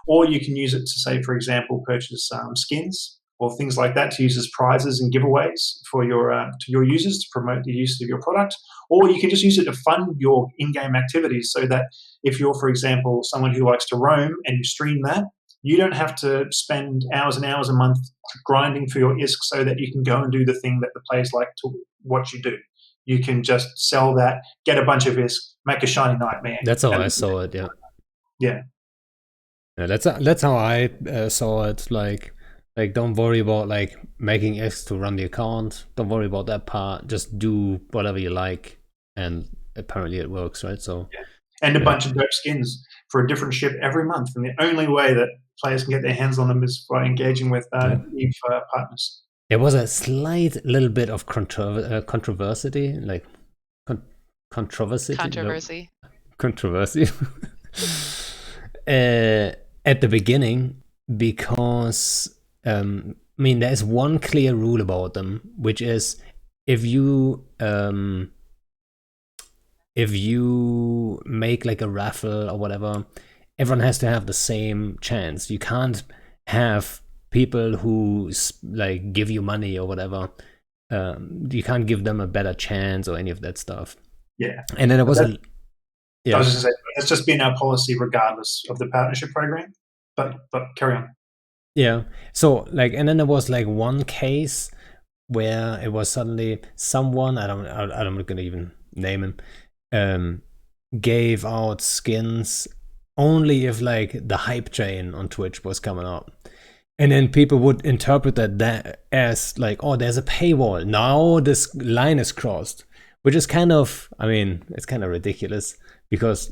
Or you can use it to, say, for example, purchase skins or things like that to use as prizes and giveaways for to your users to promote the use of your product. Or you can just use it to fund your in-game activities so that if you're, for example, someone who likes to roam and you stream that, you don't have to spend hours and hours a month grinding for your ISK so that you can go and do the thing that the players like to watch you do. You can just sell that, get a bunch of ISK, make a shiny nightmare. That's how I saw it, yeah. Yeah. Yeah, that's how I saw it. Like don't worry about like making ISK to run the account. Don't worry about that part. Just do whatever you like, and apparently it works, right? So yeah. And a bunch of dope skins for a different ship every month. And the only way that players can get their hands on them is by engaging with EVE partners. There was a slight little bit of controversy, like controversy. At the beginning, because there's one clear rule about them, which is if you make like a raffle or whatever, everyone has to have the same chance. You can't have people who like give you money or whatever. You can't give them a better chance or any of that stuff. Yeah. And then it was I was just going to say, that's just been our policy regardless of the partnership program. But carry on. Yeah. So like, and then there was like one case where it was suddenly someone, I'm not gonna even name him, gave out skins only if like the hype train on Twitch was coming up. And then people would interpret that as like, oh, there's a paywall. Now this line is crossed, which is kind of, it's kind of ridiculous because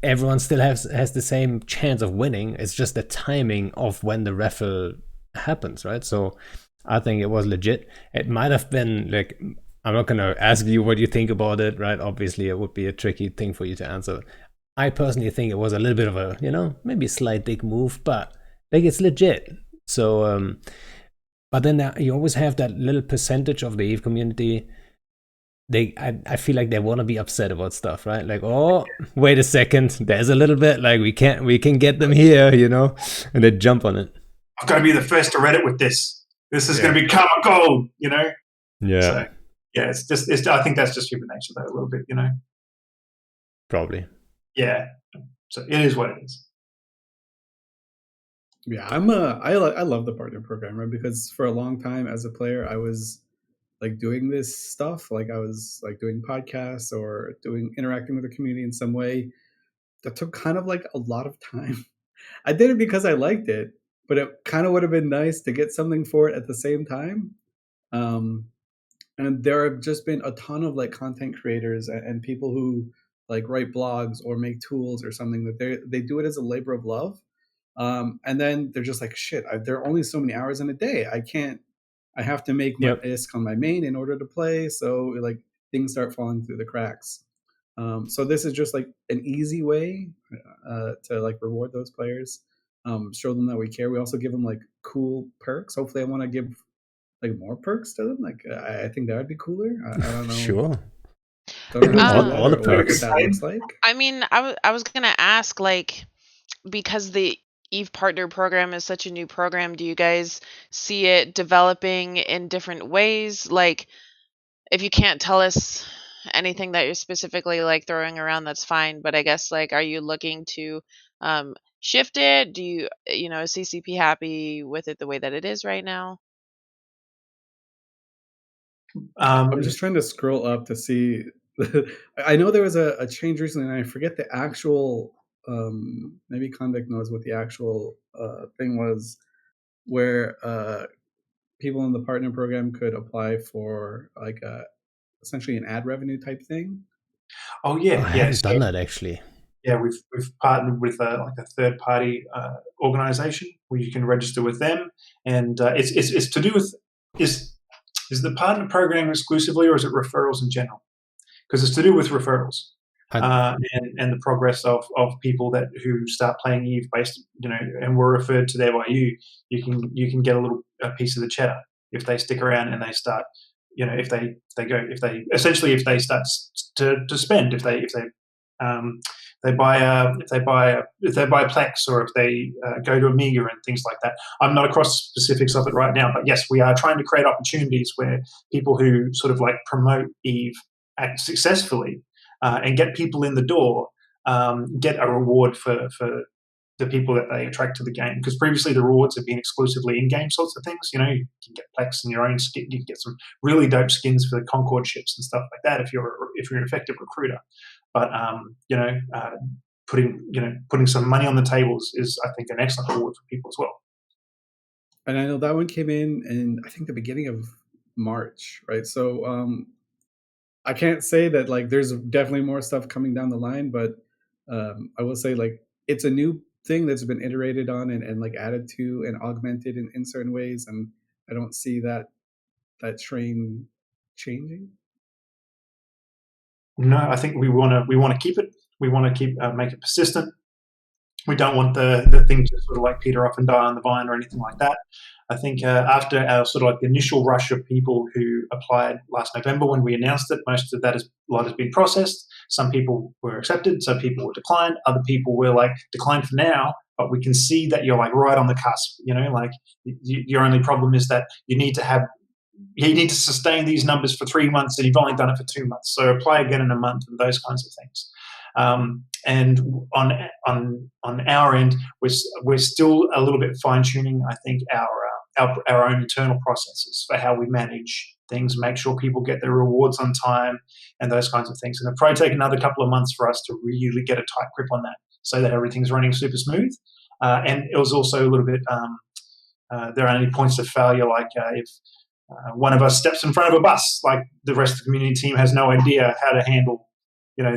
everyone still has the same chance of winning. It's just the timing of when the raffle happens, right? So I think it was legit. It might have been like, I'm not going to ask you what you think about it, right? Obviously, it would be a tricky thing for you to answer. I personally think it was a little bit of a, maybe a slight dick move, but like it's legit. So, but then you always have that little percentage of the EVE community. I feel like they want to be upset about stuff, right? Like, oh, wait a second, there's a little bit like we can get them here, and they jump on it. I've got to be the first to Reddit with this. This is going to become a gold, Yeah. So, yeah, I think that's just human nature, though, a little bit, Probably. Yeah. So it is what it is. Yeah, I love the partner program, right? Because for a long time as a player, I was like doing this stuff, like I was like doing podcasts or interacting with the community in some way that took kind of like a lot of time. I did it because I liked it, but it kind of would have been nice to get something for it at the same time. And there have just been a ton of like content creators and people who like write blogs or make tools or something that they do it as a labor of love. And then they're just like, shit, there are only so many hours in a day. I have to make my ISK on my main in order to play. So like things start falling through the cracks. So this is just like an easy way to like reward those players, show them that we care. We also give them like cool perks. Hopefully I want to give like more perks to them. Like I think that would be cooler. I don't know. Sure. Don't know how to do All that the or what perks. that looks like. I mean, I was gonna ask, like, because the Eve Partner program is such a new program, do you guys see it developing in different ways? Like, if you can't tell us anything that you're specifically like throwing around, that's fine. But I guess, like, are you looking to shift it? Do you, is CCP happy with it the way that it is right now? I'm just trying to scroll up to see. I know there was a change recently, and I forget the actual. Maybe Convict knows what the actual thing was, where people in the partner program could apply for like essentially an ad revenue type thing. Oh I yeah, haven't done that actually. Yeah, we've partnered with like a third party organization where you can register with them, and it's to do with is the partner program exclusively, or is it referrals in general? Because it's to do with referrals and the progress of people that who start playing Eve based, and were referred to there by you. You can get a piece of the cheddar if they stick around and they start. If they start to spend, if they buy Plex, or if they go to Amiga and things like that. I'm not across specifics of it right now, but yes, we are trying to create opportunities where people who sort of like promote Eve act successfully and get people in the door get a reward for the people that they attract to the game. Because previously the rewards have been exclusively in-game sorts of things. You can get Plex in your own skin. You can get some really dope skins for the Concord ships and stuff like that if you're an effective recruiter. But putting some money on the tables is, I think, an excellent reward for people as well. And I know that one came in I think the beginning of March, right? So I can't say that like there's definitely more stuff coming down the line, but I will say like it's a new thing that's been iterated on and like added to and augmented in certain ways, and I don't see that train changing. No, I think we want to keep it. We want to make it persistent. We don't want the thing to sort of like peter off and die on the vine or anything like that. I think after our sort of like the initial rush of people who applied last November when we announced it, most of that a lot has been processed. Some people were accepted, some people were declined, other people were like declined for now, but we can see that you're like right on the cusp. Like your only problem is that you need to sustain these numbers for 3 months, and you've only done it for 2 months. So apply again in a month, and those kinds of things. And on our end, we're still a little bit fine tuning. I think our own internal processes for how we manage things, make sure people get their rewards on time, and those kinds of things. And it'll probably take another couple of months for us to really get a tight grip on that, so that everything's running super smooth. And it was also a little bit. There are any points of failure, like if one of us steps in front of a bus, like the rest of the community team has no idea how to handle,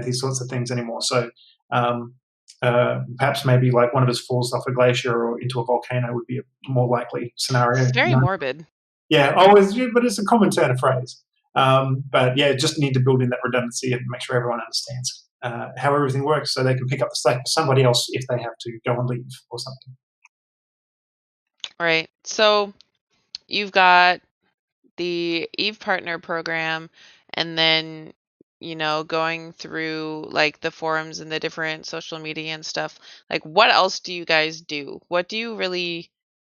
these sorts of things anymore. So perhaps maybe like one of us falls off a glacier or into a volcano would be a more likely scenario. It's very morbid. Yeah, always, but it's a common turn of phrase. But yeah, just need to build in that redundancy and make sure everyone understands how everything works, so they can pick up the slack for somebody else if they have to go on leave or something. Right. So you've got the Eve Partner program, and then going through like the forums and the different social media and stuff. Like, what else do you guys do? What do you really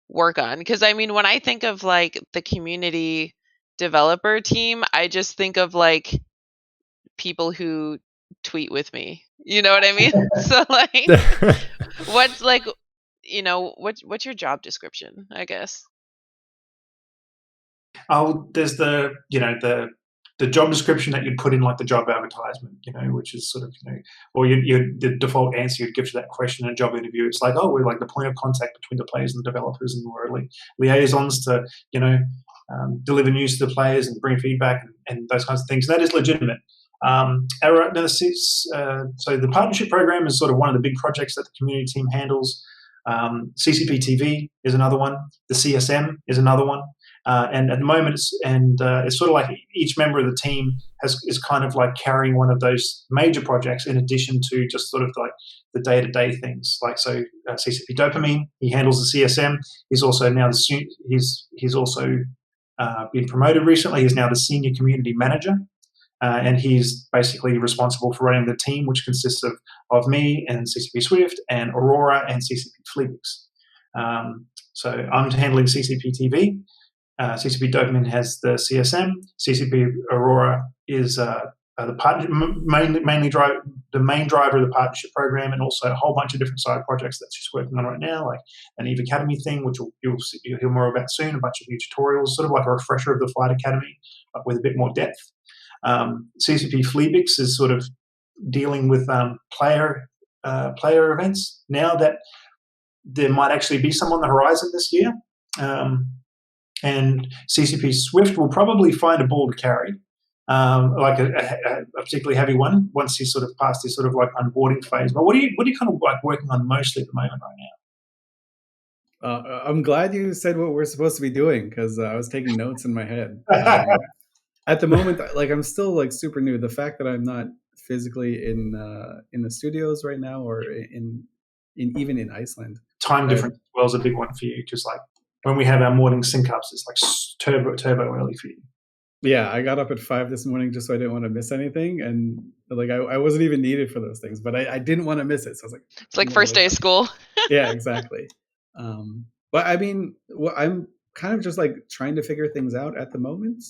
work on? Because I mean, when I think of like the community developer team, I just think of like people who tweet with me. You know what I mean? So like, what's like, what's your job description, I guess? Oh, there's the job description that you'd put in like the job advertisement, which is sort of, or the default answer you'd give to that question in a job interview. It's like, oh, we're like the point of contact between the players and the developers, and we're liaisons to, deliver news to the players and bring feedback and those kinds of things. And that is legitimate. So the partnership program is sort of one of the big projects that the community team handles. CCP TV is another one. The CSM is another one. And at the moment, it's sort of like each member of the team is kind of like carrying one of those major projects in addition to just sort of like the day-to-day things. Like CCP Dopamine, he handles the CSM. He's also now he's also been promoted recently. He's now the senior community manager. and he's basically responsible for running the team, which consists of me and CCP Swift and Aurora and CCP Fleabix. So I'm handling CCP TV. CCP Dopamine has the CSM. CCP Aurora is the main driver of the partnership program, and also a whole bunch of different side projects that she's working on right now, like an Eve Academy thing, which you'll hear more about soon. A bunch of new tutorials, sort of like a refresher of the Flight Academy, but with a bit more depth. CCP Fleabix is sort of dealing with player events now that there might actually be some on the horizon this year. And CCP Swift will probably find a ball to carry, like a particularly heavy one, once he's sort of past his sort of like onboarding phase. But what are you kind of like working on mostly at the moment right now? I'm glad you said what we're supposed to be doing, because I was taking notes in my head. At the moment, like I'm still like super new. The fact that I'm not physically in the studios right now, or even in Iceland. Time difference as well is a big one for you, because like when we have our morning sync ups, it's like turbo early for you. Yeah, I got up at 5 this morning just so I didn't want to miss anything, and like I wasn't even needed for those things, but I didn't want to miss it, so I was like, it's like first day of school. Yeah, exactly. But I mean, I'm kind of just like trying to figure things out at the moment,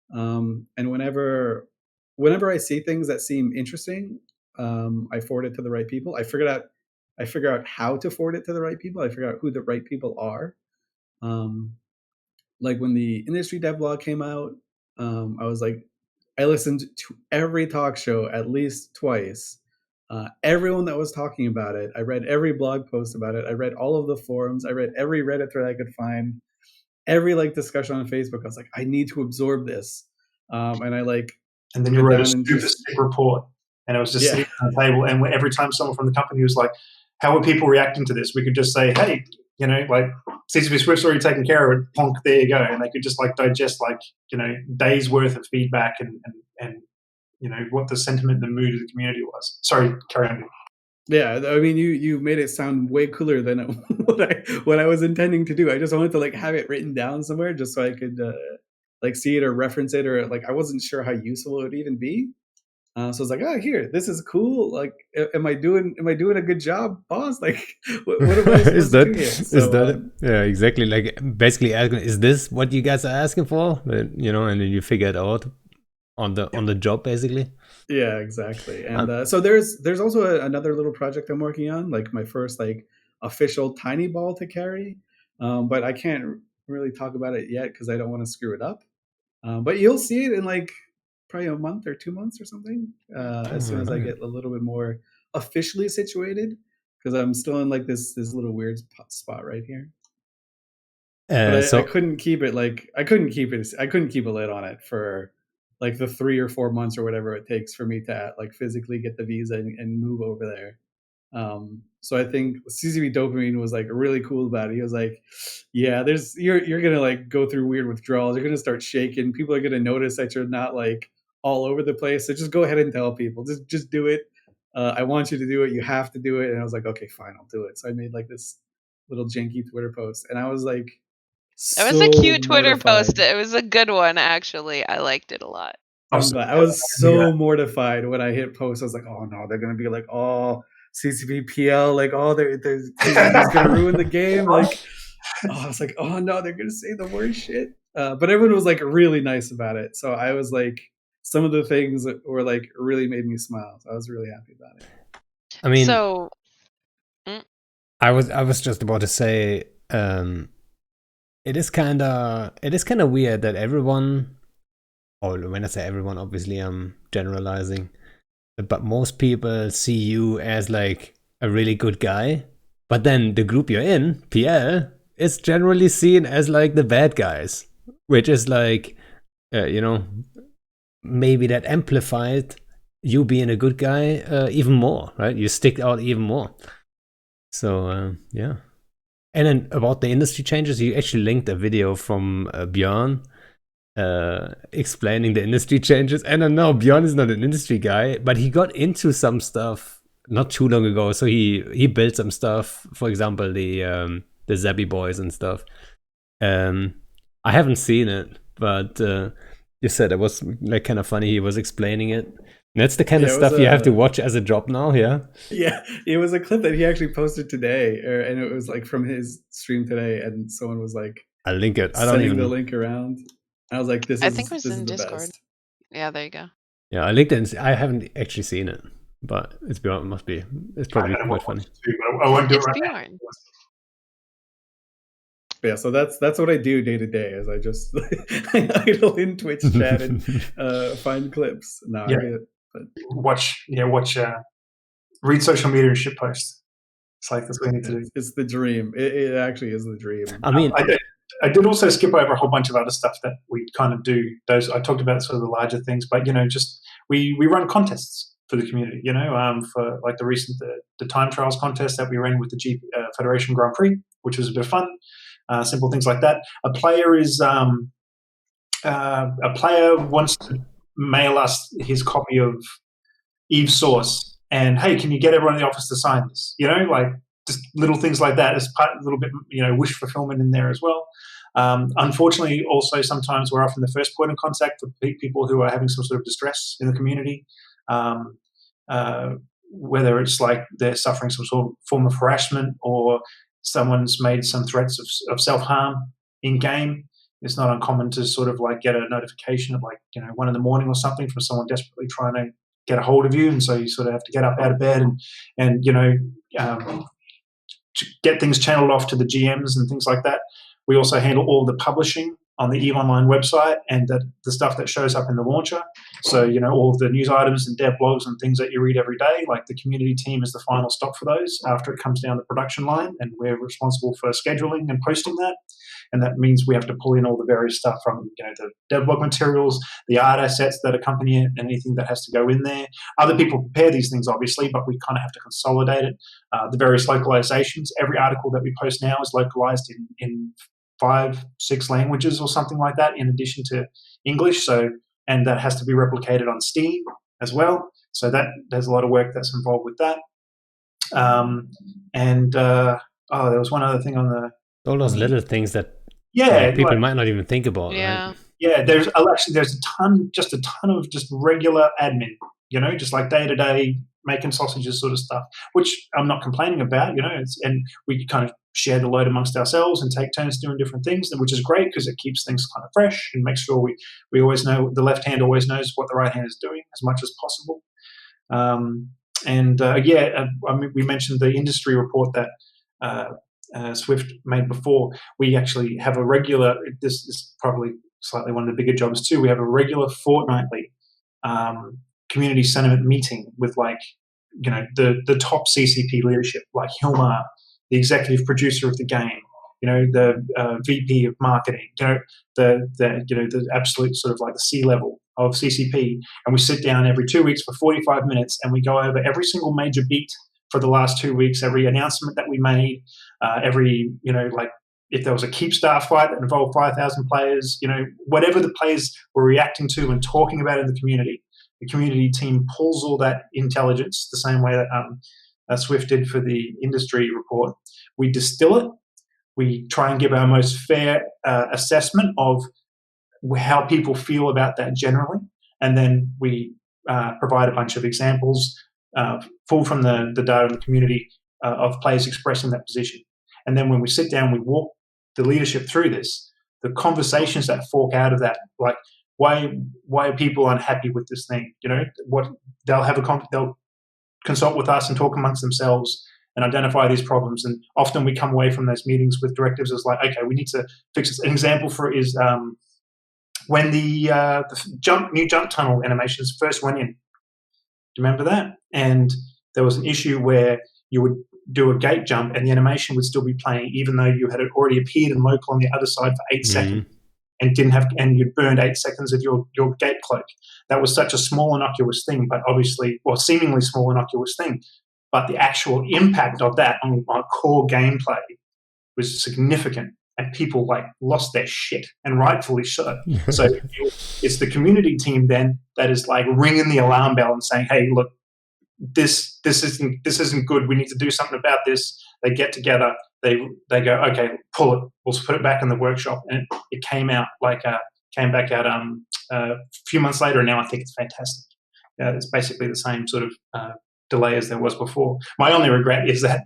and whenever I see things that seem interesting, I forward it to the right people. I figure out how to forward it to the right people. I figure out who the right people are. Like when the industry devlog came out, I was like, I listened to every talk show at least twice. Everyone that was talking about it, I read every blog post about it. I read all of the forums. I read every Reddit thread I could find. Every like discussion on Facebook. I was like, I need to absorb this. And I like. And then you wrote a super sick report, and it was just sitting on the table. And every time someone from the company was like, "How are people reacting to this?" we could just say, "Hey, you know, like CCP Swift's already taken care of it. Plonk, there you go." And they could just like digest like, you know, days worth of feedback and you know what the sentiment, the mood of the community was. Sorry, carry on. Yeah, I mean, you made it sound way cooler than what I was intending to do. I just wanted to like have it written down somewhere just so I could like see it or reference it, or like I wasn't sure how useful it would even be. So I was like, oh, here, this is cool. Like, am I doing a good job, boss? Like, what am I supposed to do here? So, yeah, exactly. Like, basically asking, is this what you guys are asking for? You know, and then you figure it out on the job, basically. Yeah, exactly. And so there's also another little project I'm working on, like my first like official tiny ball to carry, but I can't really talk about it yet because I don't want to screw it up. But you'll see it in like probably a month or 2 months or something, as soon as I get a little bit more officially situated, because I'm still in like this little weird spot right here. But I couldn't keep it like I couldn't keep a lid on it for like the 3 or 4 months or whatever it takes for me to like physically get the visa and move over there. So I think CCP Dopamine was like really cool about it. He was like, yeah, you're gonna like go through weird withdrawals. You're gonna start shaking. People are gonna notice that you're not like all over the place. So just go ahead and tell people. Just do it. I want you to do it. You have to do it. And I was like, okay, fine, I'll do it. So I made like this little janky Twitter post, and I was like, it was a cute Twitter post. It was a good one, actually. I liked it a lot. I was so mortified when I hit post. I was like, oh no, they're gonna be like, oh, CCPPL, like, oh, he's gonna ruin the game. Like, oh, I was like, oh no, they're gonna say the worst shit. But everyone was like really nice about it. So I was like, some of the things were like really made me smile. So I was really happy about it. I mean, so I was just about to say, it is kind of weird that everyone, or when I say everyone, obviously I'm generalizing, but most people see you as like a really good guy, but then the group you're in, PL, is generally seen as like the bad guys, which is like, you know, maybe that amplified you being a good guy even more, right? You stick out even more. So yeah. And then about the industry changes, you actually linked a video from Björn explaining the industry changes. And I know Björn is not an industry guy, but he got into some stuff not too long ago. So he built some stuff, for example, the Zappy Boys and stuff. I haven't seen it, but You said it was like kind of funny. He was explaining it. And that's the kind of Yeah, it was stuff you have to a watch as a job now. Yeah. yeah, it was a clip that he actually posted today, and it was like from his stream today, and someone was like I'll link it. I don't sending the even. link around. I was like, I think it was this in is the Discord. best. Yeah, there you go. Yeah, I linked it. I haven't actually seen it, but it's must be. It's probably I quite funny. too, but I won't do It's it right now. Bjorn. But yeah, so that's what I do day to day. Is I just I idle in Twitch chat and find clips. No, Yeah. I get it. But Watch, read social media and shit posts. It's like that's what we need to do. it's the dream. It actually is the dream. I mean, I did also skip over a whole bunch of other stuff that we kind of do. Those I talked about sort of the larger things, but just we run contests for the community. For like the recent the time trials contest that we ran with the Federation Grand Prix, which was a bit of fun. Simple things like that. A player wants to mail us his copy of Eve's Source, and hey, can you get everyone in the office to sign this? Like just little things like that. There's a little bit, wish fulfillment in there as well. Unfortunately, also sometimes we're often the first point of contact for people who are having some sort of distress in the community, whether it's like they're suffering some sort of form of harassment or someone's made some threats of self-harm in game. It's not uncommon to sort of like get a notification at 1 a.m. or something from someone desperately trying to get a hold of you, and so you sort of have to get up out of bed and get things channeled off to the GMs and things like that. We also handle all the publishing on the EVE Online website and the stuff that shows up in the launcher. So, all of the news items and dev blogs and things that you read every day, like the community team is the final stop for those after it comes down the production line, and we're responsible for scheduling and posting that. And that means we have to pull in all the various stuff from, the dev blog materials, the art assets that accompany it, and anything that has to go in there. Other people prepare these things, obviously, but we kind of have to consolidate it. The various localizations, every article that we post now is localized in 5-6 languages or something like that, in addition to English. And that has to be replicated on Steam as well. So there's a lot of work that's involved with that. There was one other thing on the all those little things that people might not even think about. Yeah. Right? Yeah, there's a ton of just regular admin, just like day to day making sausages sort of stuff, which I'm not complaining about, and we kind of share the load amongst ourselves and take turns doing different things, which is great because it keeps things kind of fresh and makes sure we always know, the left hand always knows what the right hand is doing as much as possible. We mentioned the industry report that Swift made before. We actually have a regular, this is probably slightly one of the bigger jobs too, we have a regular fortnightly community sentiment meeting with the top CCP leadership, like Hilmar, the executive producer of the game, the VP of marketing, the absolute sort of like the C-level of CCP, and we sit down every 2 weeks for 45 minutes and we go over every single major beat for the last 2 weeks, every announcement that we made, every, if there was a Keepstar fight that involved 5,000 players, whatever the players were reacting to and talking about in the community team pulls all that intelligence the same way that Swift did for the industry report. We distill it. We try and give our most fair assessment of how people feel about that generally, and then we provide a bunch of examples pulled from the data of the community of players expressing that position. And then when we sit down, we walk the leadership through this, the conversations that fork out of that, like why are people unhappy with this thing? They'll consult with us and talk amongst themselves and identify these problems. And often we come away from those meetings with directives as like, okay, we need to fix this. An example for it is when the new jump tunnel animations first went in. Do you remember that? And there was an issue where you would do a gate jump and the animation would still be playing even though you had already appeared in local on the other side for 8 seconds and you'd burned 8 seconds of your gate cloak. That was such a small innocuous thing, but obviously, well, seemingly small innocuous thing. But the actual impact of that on core gameplay was significant, and people lost their shit, and rightfully so. So it's the community team then that is ringing the alarm bell and saying, "Hey, look, this isn't good. We need to do something about this." They get together. They go, "Okay, pull it. We'll put it back in the workshop," and it came out like a came back out a few months later, and now I think it's fantastic. It's basically the same sort of delay as there was before. My only regret is that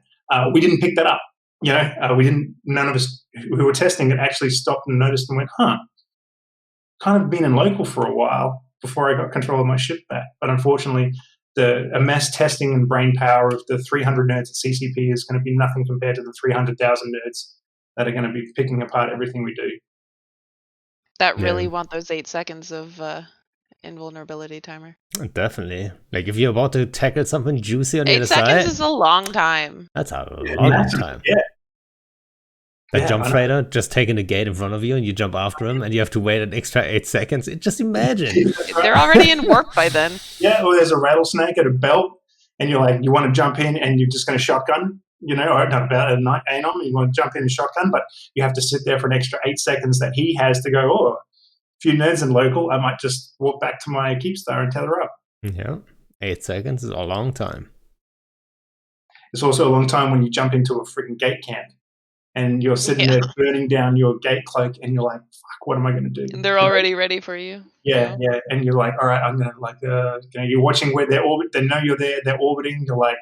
we didn't pick that up. We didn't. None of us who were testing it actually stopped and noticed and went, kind of been in local for a while before I got control of my ship back. But unfortunately, the mass testing and brain power of the 300 nerds at CCP is going to be nothing compared to the 300,000 nerds that are going to be picking apart everything we do. That really want those 8 seconds of invulnerability timer. Definitely. Like if you're about to tackle something juicy on the other 8 seconds side, is a long time. that's a long time. Yeah. That jump freighter just taking the gate in front of you and you jump after him and you have to wait an extra 8 seconds. Just imagine. They're already in work by then. Yeah, or there's a rattlesnake at a belt and you're like, you want to jump in and you're just going to shotgun, or not about a night anon, you want to jump in and shotgun, but you have to sit there for an extra 8 seconds that he has to go, a few nerds in local, I might just walk back to my Keepstar and tether up. Yeah, 8 seconds is a long time. It's also a long time when you jump into a freaking gate camp and you're sitting there burning down your gate cloak and you're like, fuck, what am I going to do? And they're already ready for you. Yeah. And you're like, all right, I'm going to you're watching where they're orbiting. They know you're there. They're orbiting. You're like,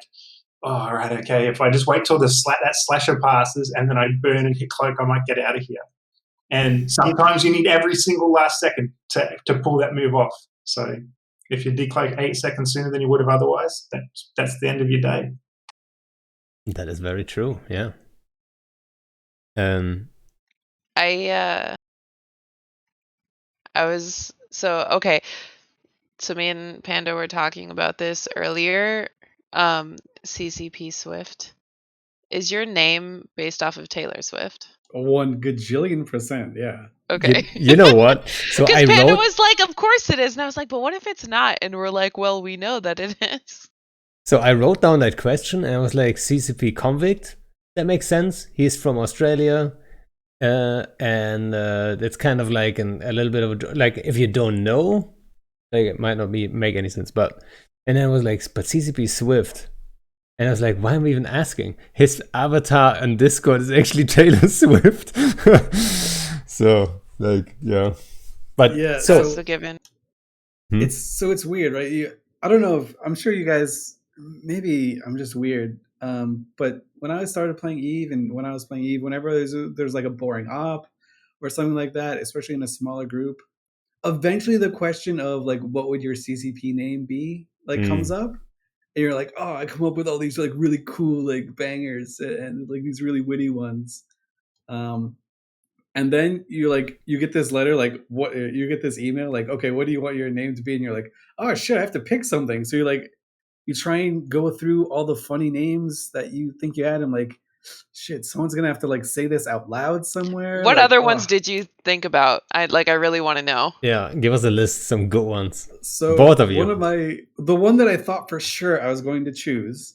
all right, okay. If I just wait till that slasher passes and then I burn and hit cloak, I might get out of here. And sometimes you need every single last second to pull that move off. So if you decloak 8 seconds sooner than you would have otherwise, that's the end of your day. That is very true. Yeah. So me and Panda were talking about this earlier. CCP Swift. Is your name based off of Taylor Swift? 1 gajillion%, yeah. Okay. You know what? So Because Panda was like, of course it is. And I was like, but what if it's not? And we're like, well, we know that it is. So I wrote down that question and I was like, CCP Convict? That makes sense. He's from Australia. And it's kind of like a little bit of a, like, if you don't know, like it might not make any sense. And then I was like, but CCP Swift. And I was like, why am I even asking? His avatar on Discord is actually Taylor Swift. So, like, yeah. But yeah, so that's a given. It's weird, right? I don't know if, I'm sure you guys, maybe I'm just weird. But when I started playing Eve and when I was playing Eve, whenever there's like a boring op or something like that, especially in a smaller group, eventually the question of like, what would your CCP name be? Like comes up. And you're like, oh, I come up with all these like really cool like bangers and like these really witty ones. And then you get this letter, like what you get this email, like, okay, what do you want your name to be? And you're like, oh shit, I have to pick something. So you try and go through all the funny names that you think you had and like, shit, someone's gonna have to like say this out loud somewhere. What like, other ones did you think about? I really want to know. Yeah, give us a list, some good ones. So both of you. The one that I thought for sure I was going to choose,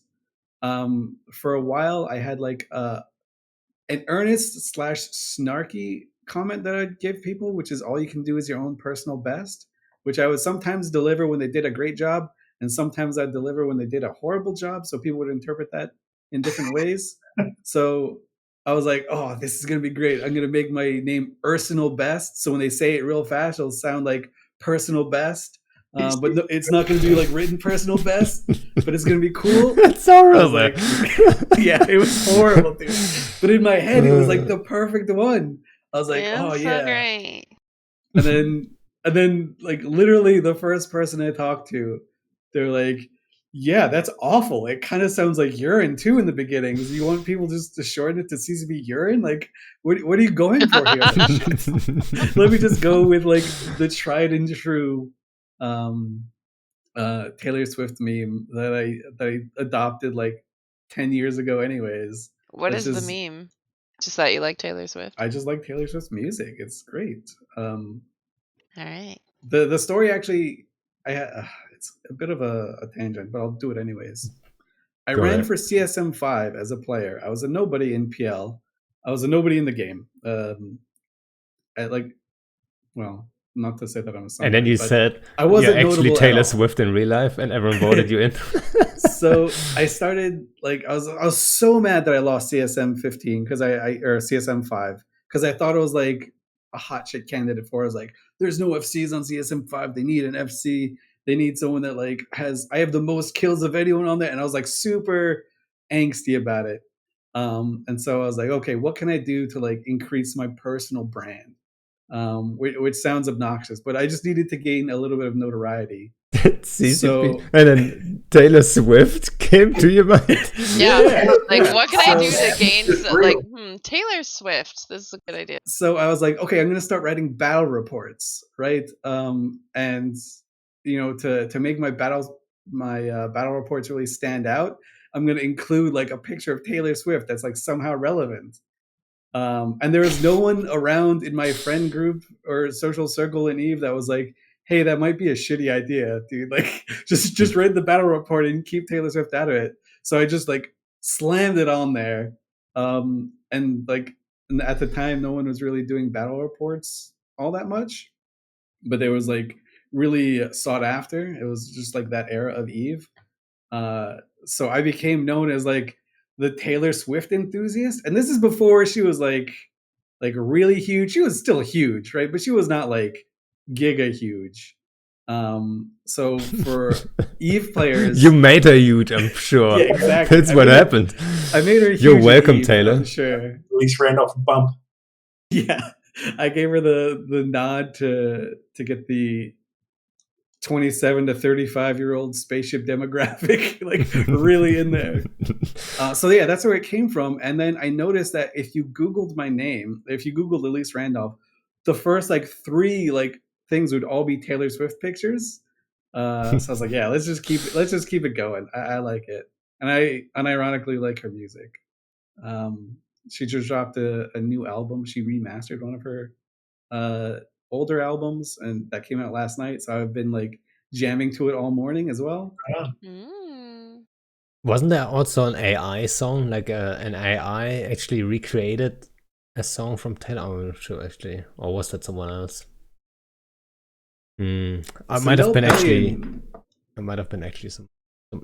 for a while I had like an earnest / snarky comment that I'd give people, which is all you can do is your own personal best, which I would sometimes deliver when they did a great job, and sometimes I'd deliver when they did a horrible job, so people would interpret that in different ways. So I was like, oh, this is going to be great. I'm going to make my name Personal Best. So when they say it real fast, it'll sound like Personal Best. But no, it's not going to be like written Personal Best, but it's going to be cool. That's horrible. Like, yeah, it was horrible, dude. But in my head, it was like the perfect one. I was like, oh, yeah. So great. And then like literally the first person I talked to, they're like, yeah, that's awful. It kind of sounds like urine too in the beginning. Do you want people just to shorten it to CCP urine? Like, what are you going for here? Let me just go with like the tried and true Taylor Swift meme that I adopted like 10 years ago anyways. What is the meme? Just that you like Taylor Swift? I just like Taylor Swift's music. It's great. All right. The story actually, it's a bit of a tangent, but I'll do it anyways. I ran for CSM 5 as a player. I was a nobody in PL. I was a nobody in the game. Not to say that I'm a somebody, and then you said I wasn't actually Taylor Swift in real life, and everyone voted you in. So I started like I was so mad that I lost CSM 15 or CSM 5 because I thought it was like a hot shit candidate for. I was like, there's no FCs on CSM5. They need an FC. They need someone that like I have the most kills of anyone on there. And I was like super angsty about it. And so I was like, okay, what can I do to like increase my personal brand? Which sounds obnoxious, but I just needed to gain a little bit of notoriety. CCP. So- And then Taylor Swift came to your mind. Yeah. Like, what can I do So- to gain? Taylor Swift. This is a good idea. So I was like, okay, I'm going to start writing battle reports, right? And you know, to make my battle reports really stand out, I'm going to include like a picture of Taylor Swift that's like somehow relevant. And there was no one around in my friend group or social circle in Eve that was like, hey, that might be a shitty idea, dude. Like, just write the battle report and keep Taylor Swift out of it. So I just like slammed it on there. And like at the time, no one was really doing battle reports all that much, but there was like really sought after. It was just like that era of Eve. So I became known as like the Taylor Swift enthusiast, and this is before she was like really huge. She was still huge, right? But she was not like giga huge. So for Eve players, You made her huge, I'm sure. Yeah, exactly. That's what happened. I made her huge. You're in welcome, Eve, Taylor. I'm sure. Elise Randolph bump. Yeah, I gave her the nod to get the 27 to 35-year-old spaceship demographic, like really in there. So yeah, that's where it came from. And then I noticed that if you Googled my name, if you Googled Elise Randolph, the first like 3 like things would all be Taylor Swift pictures. So I was like, yeah, let's just keep it going. I like it, and I unironically like her music. She just dropped a new album. She remastered one of her older albums, and that came out last night. So I've been like jamming to it all morning as well. Wasn't there also an AI song? Like an AI actually recreated a song from Taylor? I'm not sure actually. Or was that someone else? I might have been actually some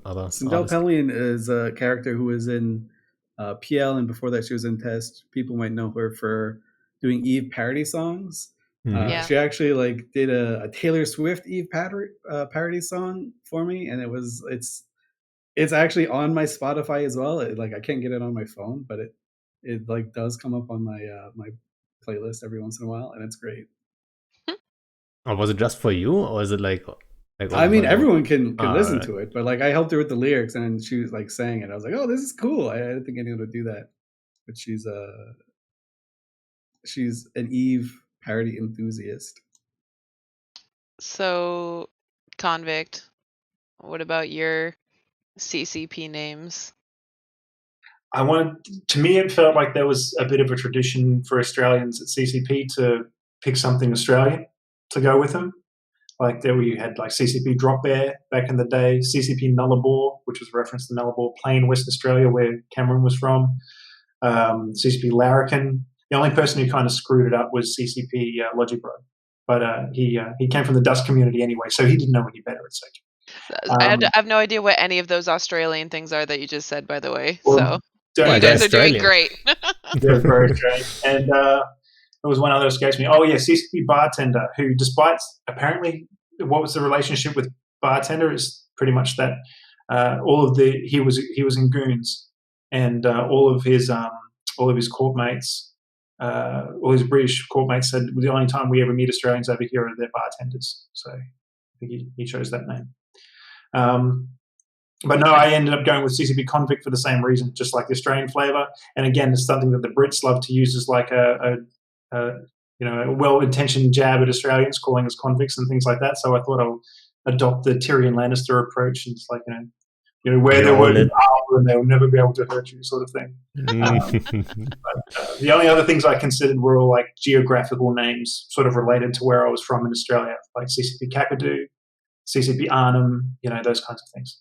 other. Sindel artist. Pellion is a character who was in PL, and before that she was in Test. People might know her for doing Eve parody songs. Yeah. She actually like did a Taylor Swift Eve parody song for me, and it's actually on my Spotify as well. Like I can't get it on my phone, but it like does come up on my my playlist every once in a while, and it's great. Or was it just for you, or is it like I mean, everyone can listen right. to it, but like I helped her with the lyrics, and she was like saying it. I was like, oh, this is cool. I didn't think anyone would do that, but she's an Eve parody enthusiast. So, Convict, what about your CCP names? To me, it felt like there was a bit of a tradition for Australians at CCP to pick something Australian to go with them. Like there we had like CCP Drop Bear back in the day, CCP Nullarbor, which was a reference to Nullarbor Plain, West Australia, where Cameron was from, CCP Larrikin. The only person who kind of screwed it up was CCP Logibro. But he came from the Dust community anyway, so he didn't know any better at second. I have no idea what any of those Australian things are that you just said, by the way. Well, So Yeah, you they're guys are doing Australian. great. They're very strange. And there was one other escapes me. Oh yeah, CCP Bartender, who despite apparently what was the relationship with Bartender is pretty much that he was in Goons, and all of his courtmates, all his British courtmates said the only time we ever meet Australians over here are their bartenders. So I think he chose that name. But no, I ended up going with CCP Convict for the same reason, just like the Australian flavour. And again, it's something that the Brits love to use as like a well-intentioned jab at Australians, calling us convicts and things like that. So I thought I'll adopt the Tyrion Lannister approach, and it's like wear their word in armor and they'll never be able to hurt you, sort of thing. But the only other things I considered were all like geographical names, sort of related to where I was from in Australia, like CCP Kakadu, CCP Arnhem, those kinds of things.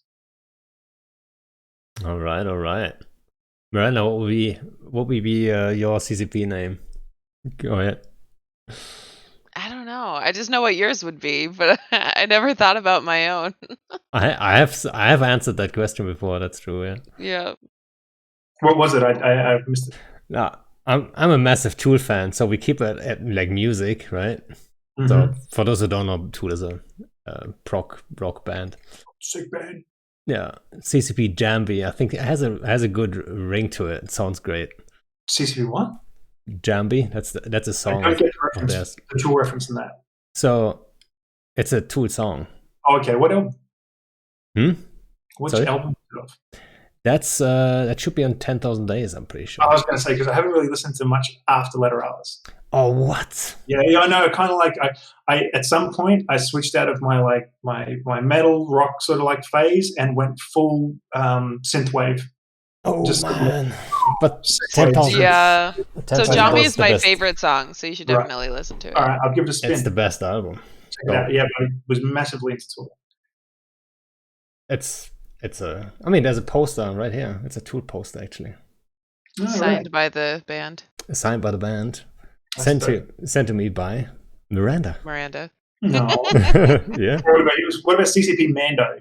All right. Miranda, what would be your CCP name? Go ahead. I don't know. I just know what yours would be, but I never thought about my own. I have answered that question before. That's true. Yeah. Yeah. What was it? I missed it. No, I'm a massive Tool fan, so we keep it at like music, right? Mhm. So for those who don't know, Tool is a rock band. Sick band. Yeah, CCP Jambi. I think it has a good ring to it. It sounds great. CCP what? Jambi. That's a I song don't get of the reference, theirs. the Tool reference in that. So it's a Tool song. Oh, okay, what album? Which Sorry? album is it of? That should be on 10,000 Days. I'm pretty sure. I was going to say, because I haven't really listened to much after Letter Alice. Oh, what? Yeah, I know. Kind of like I at some point I switched out of my metal rock sort of like phase and went full synthwave. Oh Just man! But Synthwave. 10,000. Yeah. So 10,000 Jambi was is the my best. favorite song, so you should Right. definitely listen to it. All right, I'll give it a spin. It's the best album. Check it out. Yeah, but it was massively into Tool. It's a. I mean, there's a poster right here. It's a Tool poster actually, Oh, Signed right. by the band, signed by the band, That's sent to me by Miranda. Miranda. No. Yeah. What about CCP Mando?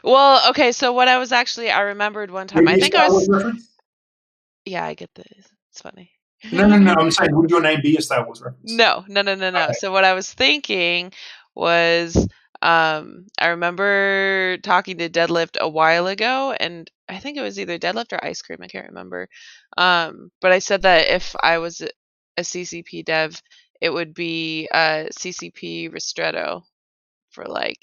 Well, okay, so what I remembered one time. I Would you think Star I Wars was. reference? Yeah, I get this. It's funny. No. I'm saying, would your name be a Star Wars reference? No. Okay. So what I was thinking was, I remember talking to Deadlift a while ago, and I think it was either Deadlift or Ice Cream. I can't remember. But I said that if I was a CCP dev, it would be CCP Ristretto for like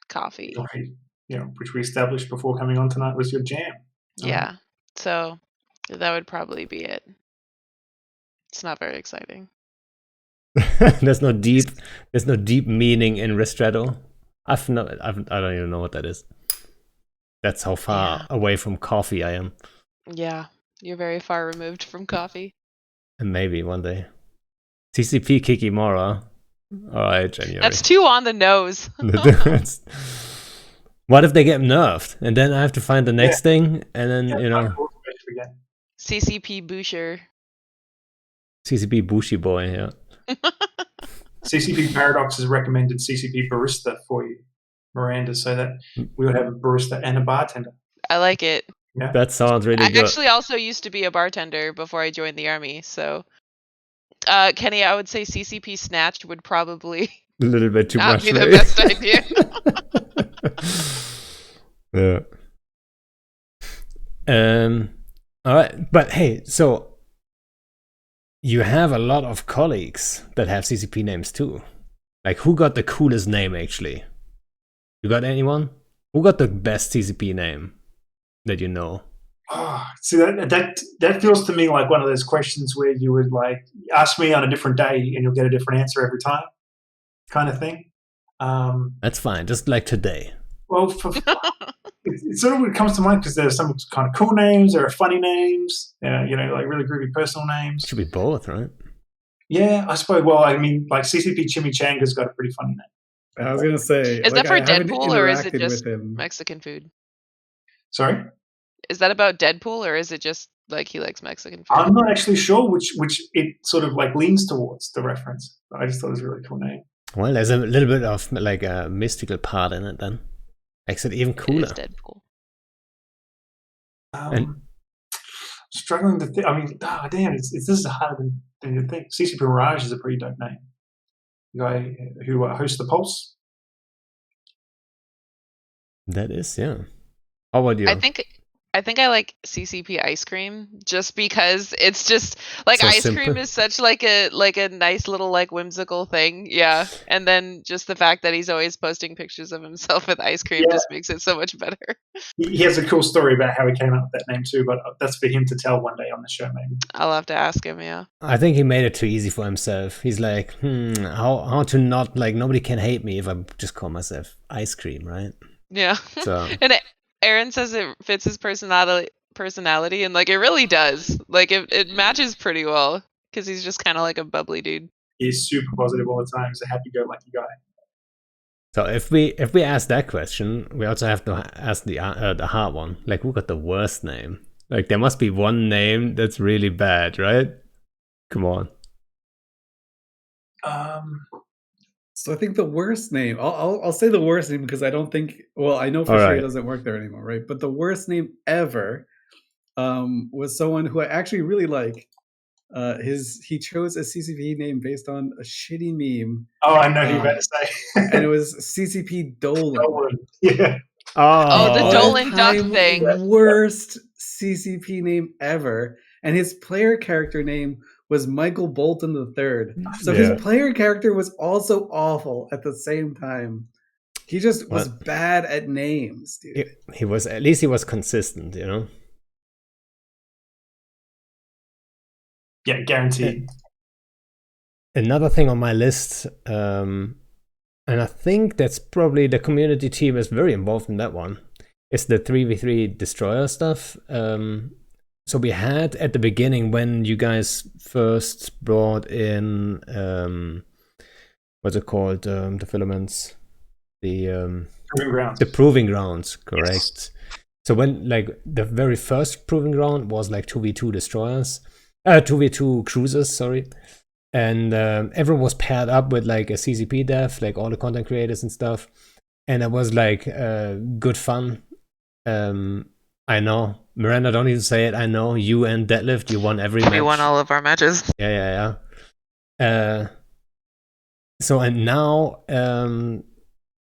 coffee. Right. Yeah, which we established before coming on tonight was your jam. Yeah. So that would probably be it. It's not very exciting. There's no deep meaning in ristretto. I don't even know what that is. That's how far away from coffee I am. Yeah, you're very far removed from coffee. And maybe one day. CCP Kikimora. All right, January. That's too on the nose. What if they get nerfed and then I have to find the next thing and then CCP Boucher. CCP Bushi boy, yeah. CCP Paradox has recommended CCP Barista for you, Miranda, so that we would have a barista and a bartender. I like it. Yeah. That sounds really good. I actually also used to be a bartender before I joined the army, so Kenny, I would say CCP Snatched would probably A little bit too not much. be the right? best idea. Yeah. All right, but hey, so you have a lot of colleagues that have CCP names too. Like, who got the coolest name actually? You got anyone? Who got the best CCP name that you know? Oh, see, that feels to me like one of those questions where you would like ask me on a different day and you'll get a different answer every time, kind of thing. That's fine. Just like today. Well, it sort of comes to mind because there's some kind of cool names, there are funny names, like really groovy personal names. It should be both, right? Yeah, I suppose. Well, I mean, like CCP Chimichanga's got a pretty funny name. I was gonna say, Is that for I haven't Deadpool or is it interacted just with him. Mexican food? Sorry? Is that about Deadpool or is it just like he likes Mexican food? I'm not actually sure which it sort of like leans towards the reference. I just thought it was a really cool name. Well, there's a little bit of like a mystical part in it then. Makes it even cooler. It is Deadpool. Struggling to think. I mean, damn, this is harder than you think. CCP Mirage is a pretty dope name. The guy who hosts the Pulse. That is, yeah. How about you? I think I like CCP ice cream just because it's just like So ice simple. cream is such like a nice little like whimsical thing. Yeah. And then just the fact that he's always posting pictures of himself with ice cream just makes it so much better. He has a cool story about how he came up with that name too, but that's for him to tell one day on the show, maybe. I'll have to ask him, yeah. I think he made it too easy for himself. He's like, how to not, like, nobody can hate me if I just call myself ice cream, right? Yeah. So And Aaron says it fits his personality, and like it really does. Like it matches pretty well because he's just kind of like a bubbly dude. He's super positive all the time. He's a happy-go-lucky guy. So if we ask that question, we also have to ask the hard one. Like, who got the worst name? Like, there must be one name that's really bad, right? Come on. So I think the worst name, I'll say the worst name because I don't think, well, I know for sure he doesn't work there anymore, right? But the worst name ever was someone who I actually really like. he chose a CCP name based on a shitty meme, Oh, I know who you're about to say. and it was CCP Dolan. Yeah. Oh, the Oh, Dolan duck All-time thing. worst CCP name ever, and his player character name was Michael Bolton III. So Yeah. his player character was also awful at the same time. He just was What? bad at names, dude. He was, at least he was consistent, you know. Yeah, guaranteed. Another thing on my list, and I think that's probably the community team is very involved in that one, is the 3v3 destroyer stuff. So we had at the beginning, when you guys first brought in what's it called, the filaments, Proving grounds. the proving grounds, correct? Yes. So when, like, the very first proving ground was like 2v2 destroyers, 2v2 cruisers, sorry. And everyone was paired up with like a CCP dev, like all the content creators and stuff. And it was like good fun. I know. Miranda, don't even say it. I know. You and Deadlift, you won every match. We won all of our matches. Yeah. So, and now,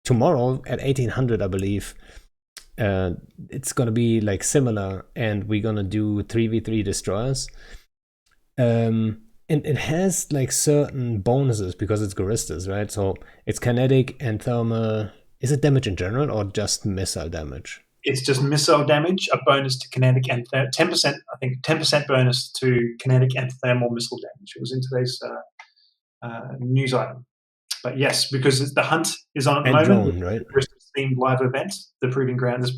tomorrow at 1800, I believe, it's going to be like similar. And we're going to do 3v3 destroyers. And it has like certain bonuses because it's Goristas, right? So it's kinetic and thermal. Is it damage in general or just missile damage? It's just missile damage, a bonus to kinetic and 10%. I think 10% bonus to kinetic and thermal missile damage. It was in today's news item. But yes, because the hunt is on at the And moment. drone, right? Themed live event. The Proving Grounds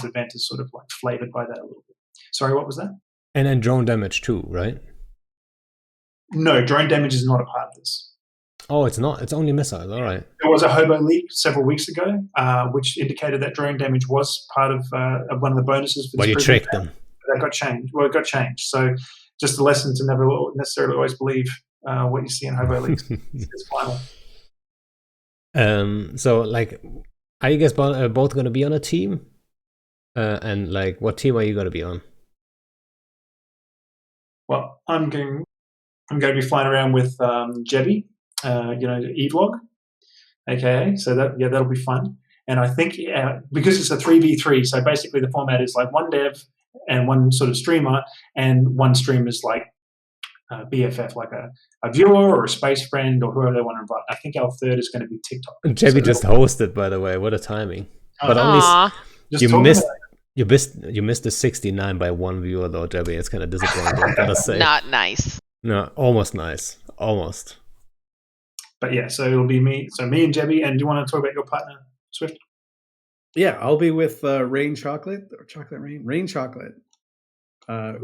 event is sort of like flavored by that a little bit. Sorry, what was that? And then drone damage too, right? No, drone damage is not a part of this. Oh, it's not. It's only missiles. All right. There was a hobo leak several weeks ago, which indicated that drone damage was part of one of the bonuses. For Well, this you Proving tricked Ground. them. That got changed. Well, it got changed. So just a lesson to never necessarily always believe what you see in hobo leaks. It's final. So, like, are you guys both going to be on a team? And like, what team are you going to be on? Well, I'm going to be flying around with Jebby, Evlog, aka. So that'll be fun. And I think because it's a 3v3, so basically the format is like one dev and one sort of streamer, and one stream is like BFF, like a viewer or a space friend or whoever they want to invite. I think our third is going to be TikTok. Jebby So just hosted, by the way. What a timing! But Aw. just you talking missed. about it. You missed the 69 by one viewer though, Jebby. It's kind of disappointing, gotta say. Not nice. No, almost nice. Almost. But yeah, so it'll be me. So me and Jebby. And do you want to talk about your partner, Swift? Yeah, I'll be with Rain Chocolate or Chocolate Rain. Rain Chocolate. Yeah,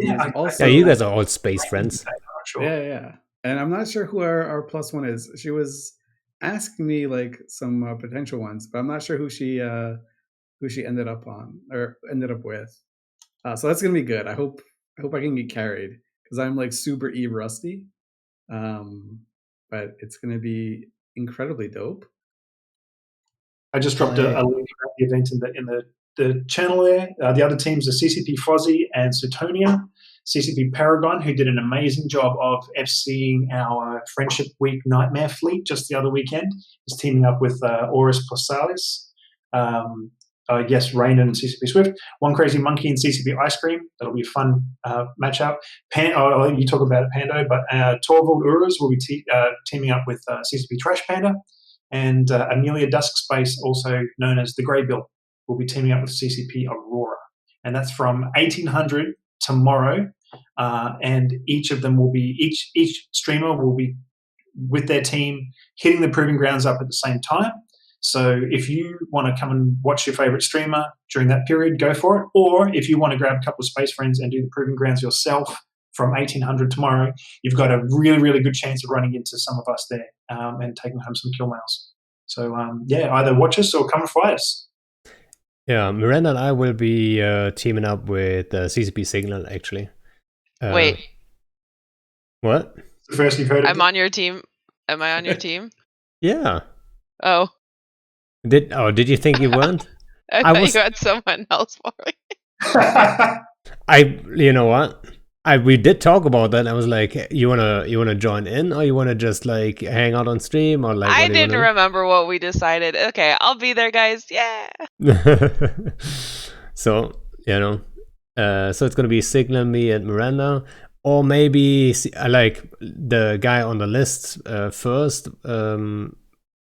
you guys are all space friends. I'm not sure. Yeah. And I'm not sure who our plus one is. She was asking me like some potential ones, but I'm not sure who she ended up on or ended up with. So that's gonna be good. I hope I can get carried because I'm like super rusty. But it's gonna be incredibly dope. I just dropped a link about the event in the channel there. The other teams are CCP Fozzy and Sutonia. CCP Paragon, who did an amazing job of FCing our Friendship Week Nightmare fleet just the other weekend, is teaming up with Aurus Plasalis. Yes, Rain and CCP Swift. One Crazy Monkey and CCP Ice Cream. That'll be a fun matchup. I'll let you talk about it, Pando, but Torvald Uruz will be teaming up with CCP Trash Panda. And Amelia Duskspace, also known as the Grey Bill, will be teaming up with CCP Aurora. And that's from 1800 tomorrow. And each of them will be, each streamer will be with their team hitting the Proving Grounds up at the same time. So if you want to come and watch your favorite streamer during that period, go for it. Or if you want to grab a couple of space friends and do the Proving Grounds yourself from 1800 tomorrow, you've got a really, really good chance of running into some of us there and taking home some kill mails. So, either watch us or come and fight us. Yeah, Miranda and I will be teaming up with CCP Signal, actually. Wait, What? The first you've heard of I'm on your team. Am I on your team? Yeah. Oh, Did you think you weren't? I thought you had someone else for me. You know what? we did talk about that. I was like, you wanna join in, or you wanna just like hang out on stream, or like I what do you didn't remember what we decided. Okay, I'll be there, guys. Yeah. wanna? So so it's gonna be Signal, me, and Miranda, or maybe like the guy on the list first.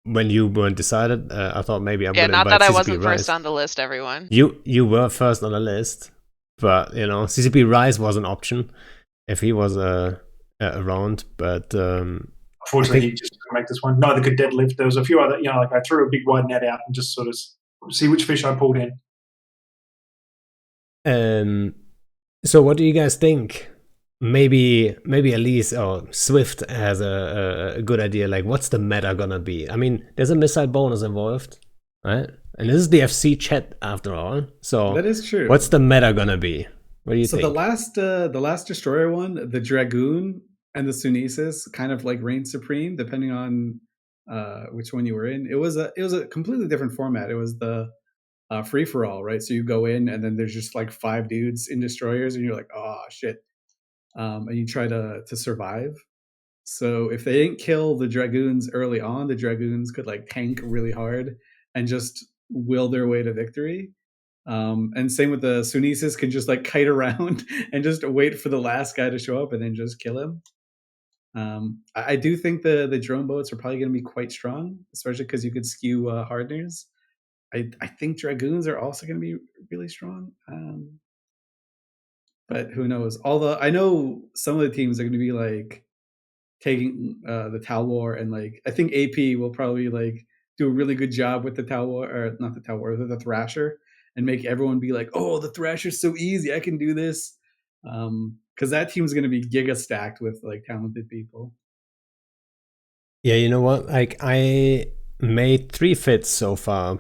When you weren't decided, I thought maybe I would not invite that I CCP wasn't Rise. first on the list, everyone. You were first on the list, but CCP Rise was an option if he was around. But unfortunately, he just couldn't make this one. Neither could Deadlift. There was a few other, like I threw a big wide net out and just sort of see which fish I pulled in. So what do you guys think? Maybe Elise or Swift has a good idea. Like, what's the meta gonna be? I mean, there's a missile bonus involved, right? And this is the FC chat after all. So that is true. What's the meta gonna be? What do you think? So the last destroyer one, the Dragoon and the Sunesis kind of like reigned supreme depending on which one you were in. It was a completely different format. It was the free for all, right? So you go in and then there's just like 5 dudes in destroyers and you're like, oh shit. And you try to survive. So if they didn't kill the Dragoons early on, the Dragoons could like tank really hard and just will their way to victory. And same with the Sunesis, can just like kite around and just wait for the last guy to show up and then just kill him. I do think the drone boats are probably going to be quite strong, especially because you could skew hardeners. I think Dragoons are also going to be really strong. But who knows? Although I know some of the teams are going to be like taking the Talwar, and like I think AP will probably like do a really good job with the Talwar, or not the Talwar, the Thrasher, and make everyone be like, "Oh, the Thrasher's so easy, I can do this." Because that team's going to be giga stacked with like talented people. Yeah, you know what? Like I made 3 fits so far,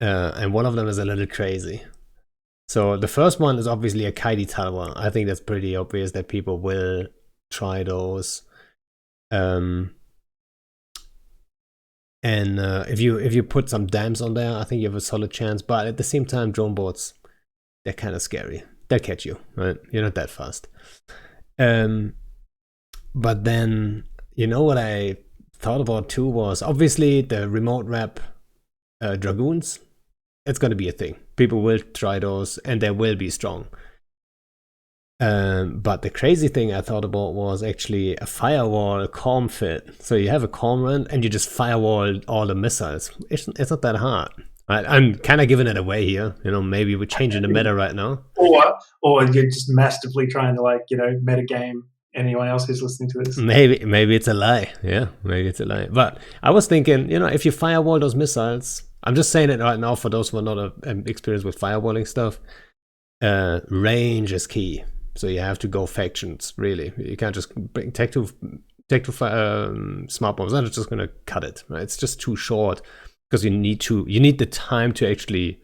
and one of them is a little crazy. So the first one is obviously a Kaidi Talwar. I think that's pretty obvious that people will try those. And if you put some dams on there, I think you have a solid chance. But at the same time, drone boats, they're kind of scary. They'll catch you, right? You're not that fast. But then, what I thought about too was obviously the remote rep Dragoons. It's going to be a thing. People will try those, and they will be strong. But the crazy thing I thought about was actually a firewall calm fit. So you have a calm run, and you just firewall all the missiles. It's not that hard. Right? I'm kind of giving it away here. Maybe we're changing the meta right now. Or you're just massively trying to meta game anyone else who's listening to this. Maybe it's a lie. Yeah, maybe it's a lie. But I was thinking, if you firewall those missiles, I'm just saying it right now for those who are not experienced with firewalling stuff. Range is key, so you have to go factions. Really, you can't just take two smart bombs. They're just gonna cut it. Right? It's just too short because you need the time to actually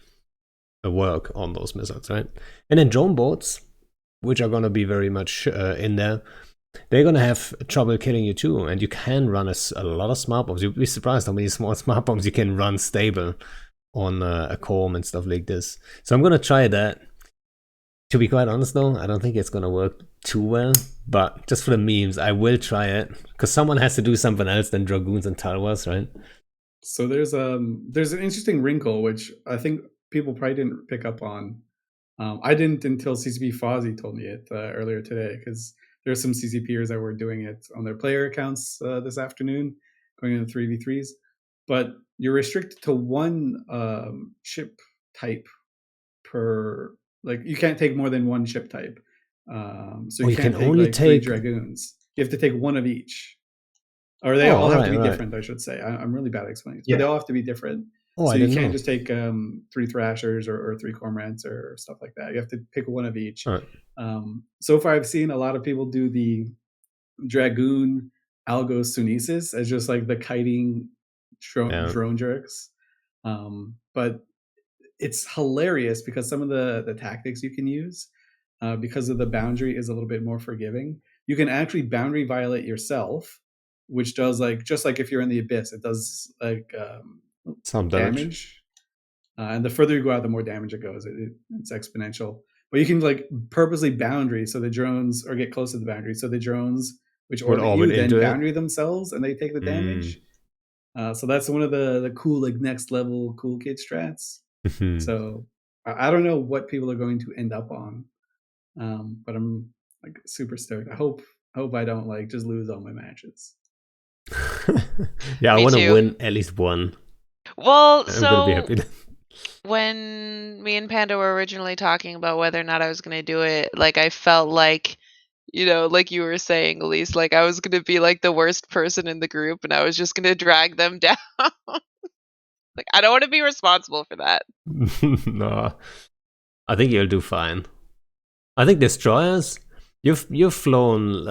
work on those missiles, right? And then drone boats, which are gonna be very much in there. They're gonna have trouble killing you too, and you can run a lot of smart bombs. You'd be surprised how many small smart bombs you can run stable on a Corm and stuff like this. So I'm gonna try that. To be quite honest though, I don't think it's gonna work too well, but just for the memes, I will try it, because someone has to do something else than Dragoons and Talwars, right? So there's an interesting wrinkle, which I think people probably didn't pick up on. I didn't until CCP Fozzie told me it earlier today, because there's some CCPers that were doing it on their player accounts this afternoon, going into 3v3s. But you're restricted to one ship type per, like you can't take more than one ship type. So you can't only take 3 Dragoons. You have to take one of each. Or they all have to be different, I should say. I'm really bad at explaining this, but they all have to be different. So you can't just take 3 Thrashers or 3 Cormorants or stuff like that. You have to pick one of each. So far, I've seen a lot of people do the Dragoon Algo Sunesis as just like the kiting drone jerks. But it's hilarious because some of the tactics you can use, because of the boundary is a little bit more forgiving. You can actually boundary violate yourself, which does just like if you're in the abyss, it does like some damage. And the further you go out, the more damage it goes. It's exponential. But you can like purposely boundary so the drones, or get close to the boundary so the drones which Would orbit you orbit then into it. boundary themselves and they take the damage. So that's one of the cool like next level cool kid strats. So I don't know what people are going to end up on, but I'm like super stoked. I hope I don't like just lose all my matches. Yeah, I Me want to too. win at least one. Well, I'm gonna be so happy. when me and Panda were originally talking about whether or not I was gonna do it, like I felt like, you know, like you were saying, Elise, like I was gonna be like the worst person in the group, and I was just gonna drag them down. Like I don't want to be responsible for that. No, I think you'll do fine. I think destroyers. You've flown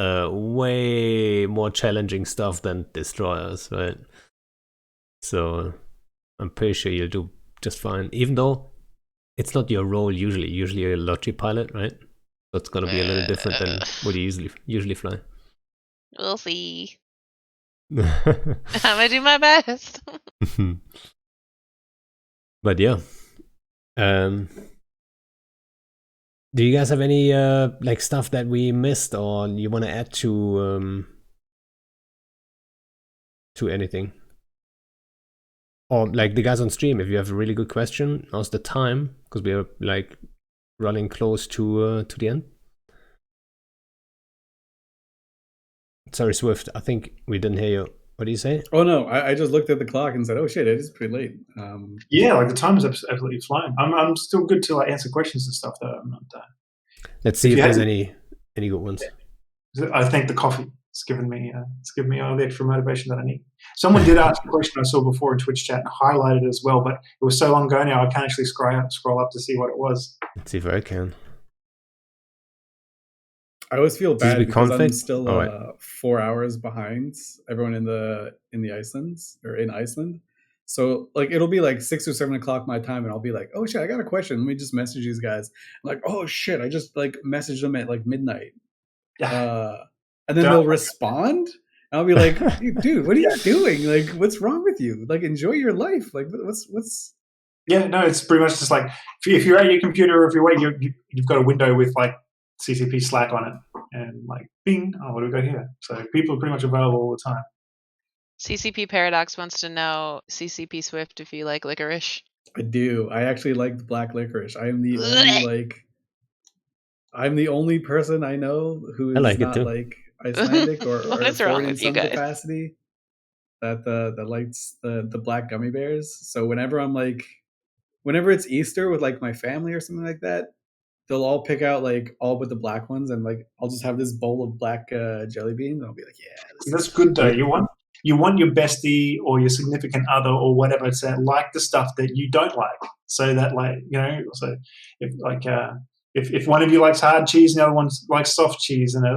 way more challenging stuff than destroyers, right? So I'm pretty sure you'll do just fine. Even though it's not your role usually. Usually you're a lottery pilot, right? So it's gonna be a little different than what you usually fly. We'll see. I'm gonna do my best. But yeah. Do you guys have any like stuff that we missed or you want to add to anything? Or like the guys on stream, if you have a really good question, now's the time because we are like running close to the end. Sorry, Swift. I think we didn't hear you. What do you say? Oh no, I just looked at the clock and said, "Oh shit, it is pretty late." Yeah, like the time is absolutely flying. I'm still good to like answer questions and stuff though. I'm not. Let's see if there's any good ones. I think the coffee. It's given me all the extra motivation that I need. Someone did ask a question I saw before in Twitch chat and highlighted it as well, but it was so long ago now I can't actually scroll up to see what it was. Let's see if I can. I always feel bad because Convict? I'm still 4 hours behind everyone in the Icelands or in Iceland. So like it'll be like 6 or 7 o'clock my time, and I'll be like, "Oh shit, I got a question. Let me just message these guys." I'm like, "Oh shit, I just like messaged them at like midnight." And then they'll respond, and I'll be like, "Dude, what are you doing? Like, what's wrong with you? Like, enjoy your life. Like, what's?" Yeah, no, it's pretty much just like if you're at your computer or if you're waiting, you've got a window with like CCP Slack on it, and like, bing, oh, what do we got here? So people are pretty much available all the time. CCP Paradox wants to know, CCP Swift, if you like licorice. I do. I actually like the black licorice. I am the only I'm the only person I know who is like not like Icelandic or foreign in some capacity that likes the black gummy bears. So whenever it's Easter with like my family or something like that, they'll all pick out like all but the black ones, and like I'll just have this bowl of black jelly beans, and I'll be like, yeah, that's good though. You want your bestie or your significant other or whatever to like the stuff that you don't like, so that like so if like if one of you likes hard cheese and the other one likes soft cheese, and I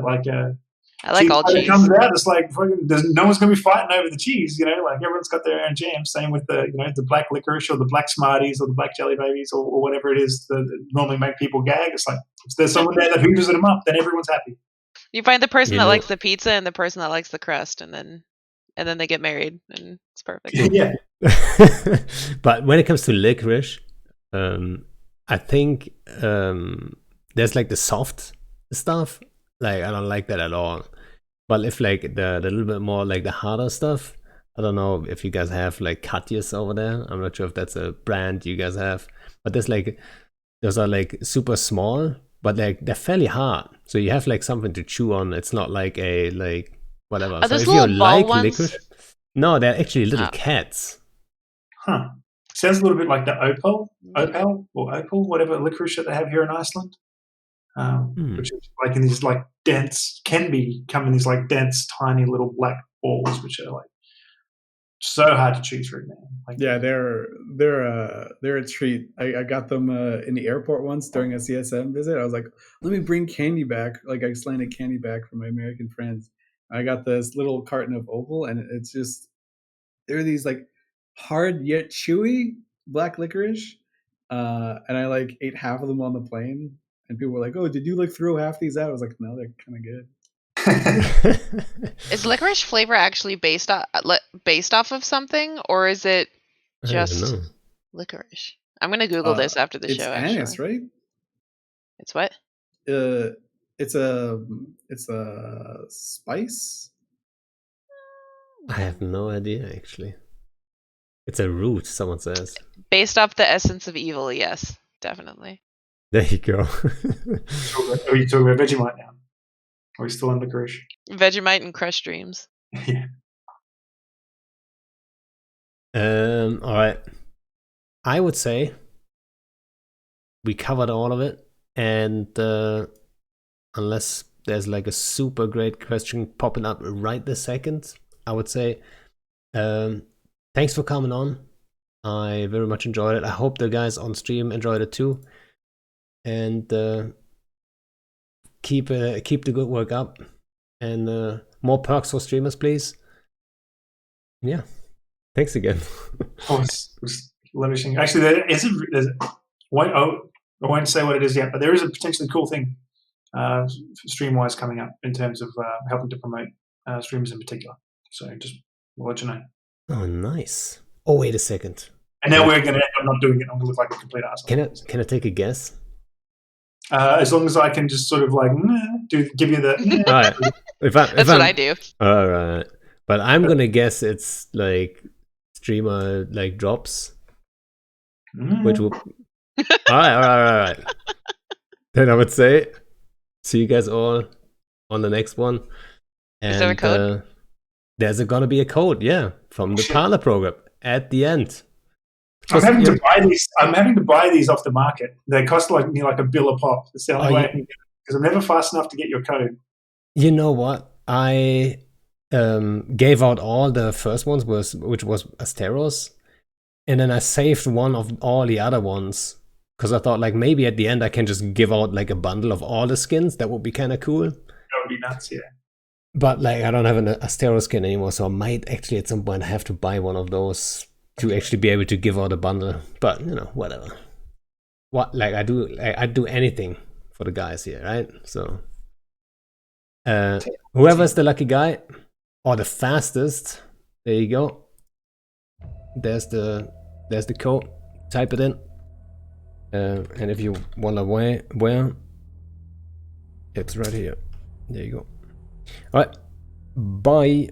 like all cheese. It comes out, it's like no one's going to be fighting over the cheese, like everyone's got their own jam. Same with the black licorice or the black Smarties or the black jelly babies or whatever it is that normally make people gag. It's like if there's someone there that hoovers them up, then everyone's happy. You find the person that likes the pizza and the person that likes the crust, and then they get married, and it's perfect. Yeah. But when it comes to licorice, I think there's like the soft stuff. Like I don't like that at all. But if like the little bit more like the harder stuff, I don't know if you guys have like Katjes over there. I'm not sure if that's a brand you guys have. But those are like super small, but like they're fairly hard. So you have like something to chew on. It's not like a like whatever. Are so those if little you ball like ones? licorice, no, they're actually little cats. Huh. Sounds a little bit like the opal, whatever licorice that they have here in Iceland. Which is like in these like dense, come in these like dense, tiny little black balls, which are like so hard to chew through, man. Like, yeah, they're a treat. I got them in the airport once during a CSM visit. I was like, let me bring candy back, like Icelandic candy back for my American friends. I got this little carton of Opal, and it's just they're these like hard yet chewy black licorice, and I like ate half of them on the plane. And people were like, "Oh, did you like throw half these out?" I was like, "No, they're kind of good." Is licorice flavor actually based off of something, or is it just licorice? I'm gonna Google this after the show. It's anise, right? It's what? It's a spice. I have no idea actually. It's a root, someone says. Based off the essence of evil, yes, definitely. There you go. Are you talking about Vegemite now? Are we still on licorice? Vegemite and Crush Dreams. Yeah. All right. I would say we covered all of it, and unless there's like a super great question popping up right this second, I would say thanks for coming on. I very much enjoyed it. I hope the guys on stream enjoyed it too, and keep the good work up, and more perks for streamers, please. Yeah, thanks again. Oh, it's lavishing. Actually, I won't say what it is yet, but there is a potentially cool thing stream-wise coming up in terms of helping to promote streamers in particular. So just we'll let you know. Oh, nice. Oh, wait a second. And now we're going to end up not doing it. I'm going to look like a complete asshole. Can I take a guess? As long as I can just sort of like give you the. All right. That's what I do. All right. But I'm gonna guess it's like streamer like drops, which will. All right. Then I would say, see you guys all on the next one. And, is there a code? There's gonna be a code, yeah, from the Parler program at the end. I'm having to buy these. I'm having to buy these off the market. They cost like a bill a pop. It's the only way I can get it, because I'm never fast enough to get your code. You know what? I gave out all the first ones, which was Asteros, and then I saved one of all the other ones because I thought like maybe at the end I can just give out like a bundle of all the skins. That would be kind of cool. That would be nuts, yeah. But like I don't have an Asteros skin anymore, so I might actually at some point have to buy one of those to actually be able to give out a bundle. But whatever. What like I'd do anything for the guys here, right? So whoever's the lucky guy or the fastest, there you go. There's the code. Type it in. And if you wonder where, it's right here. There you go. All right. Bye.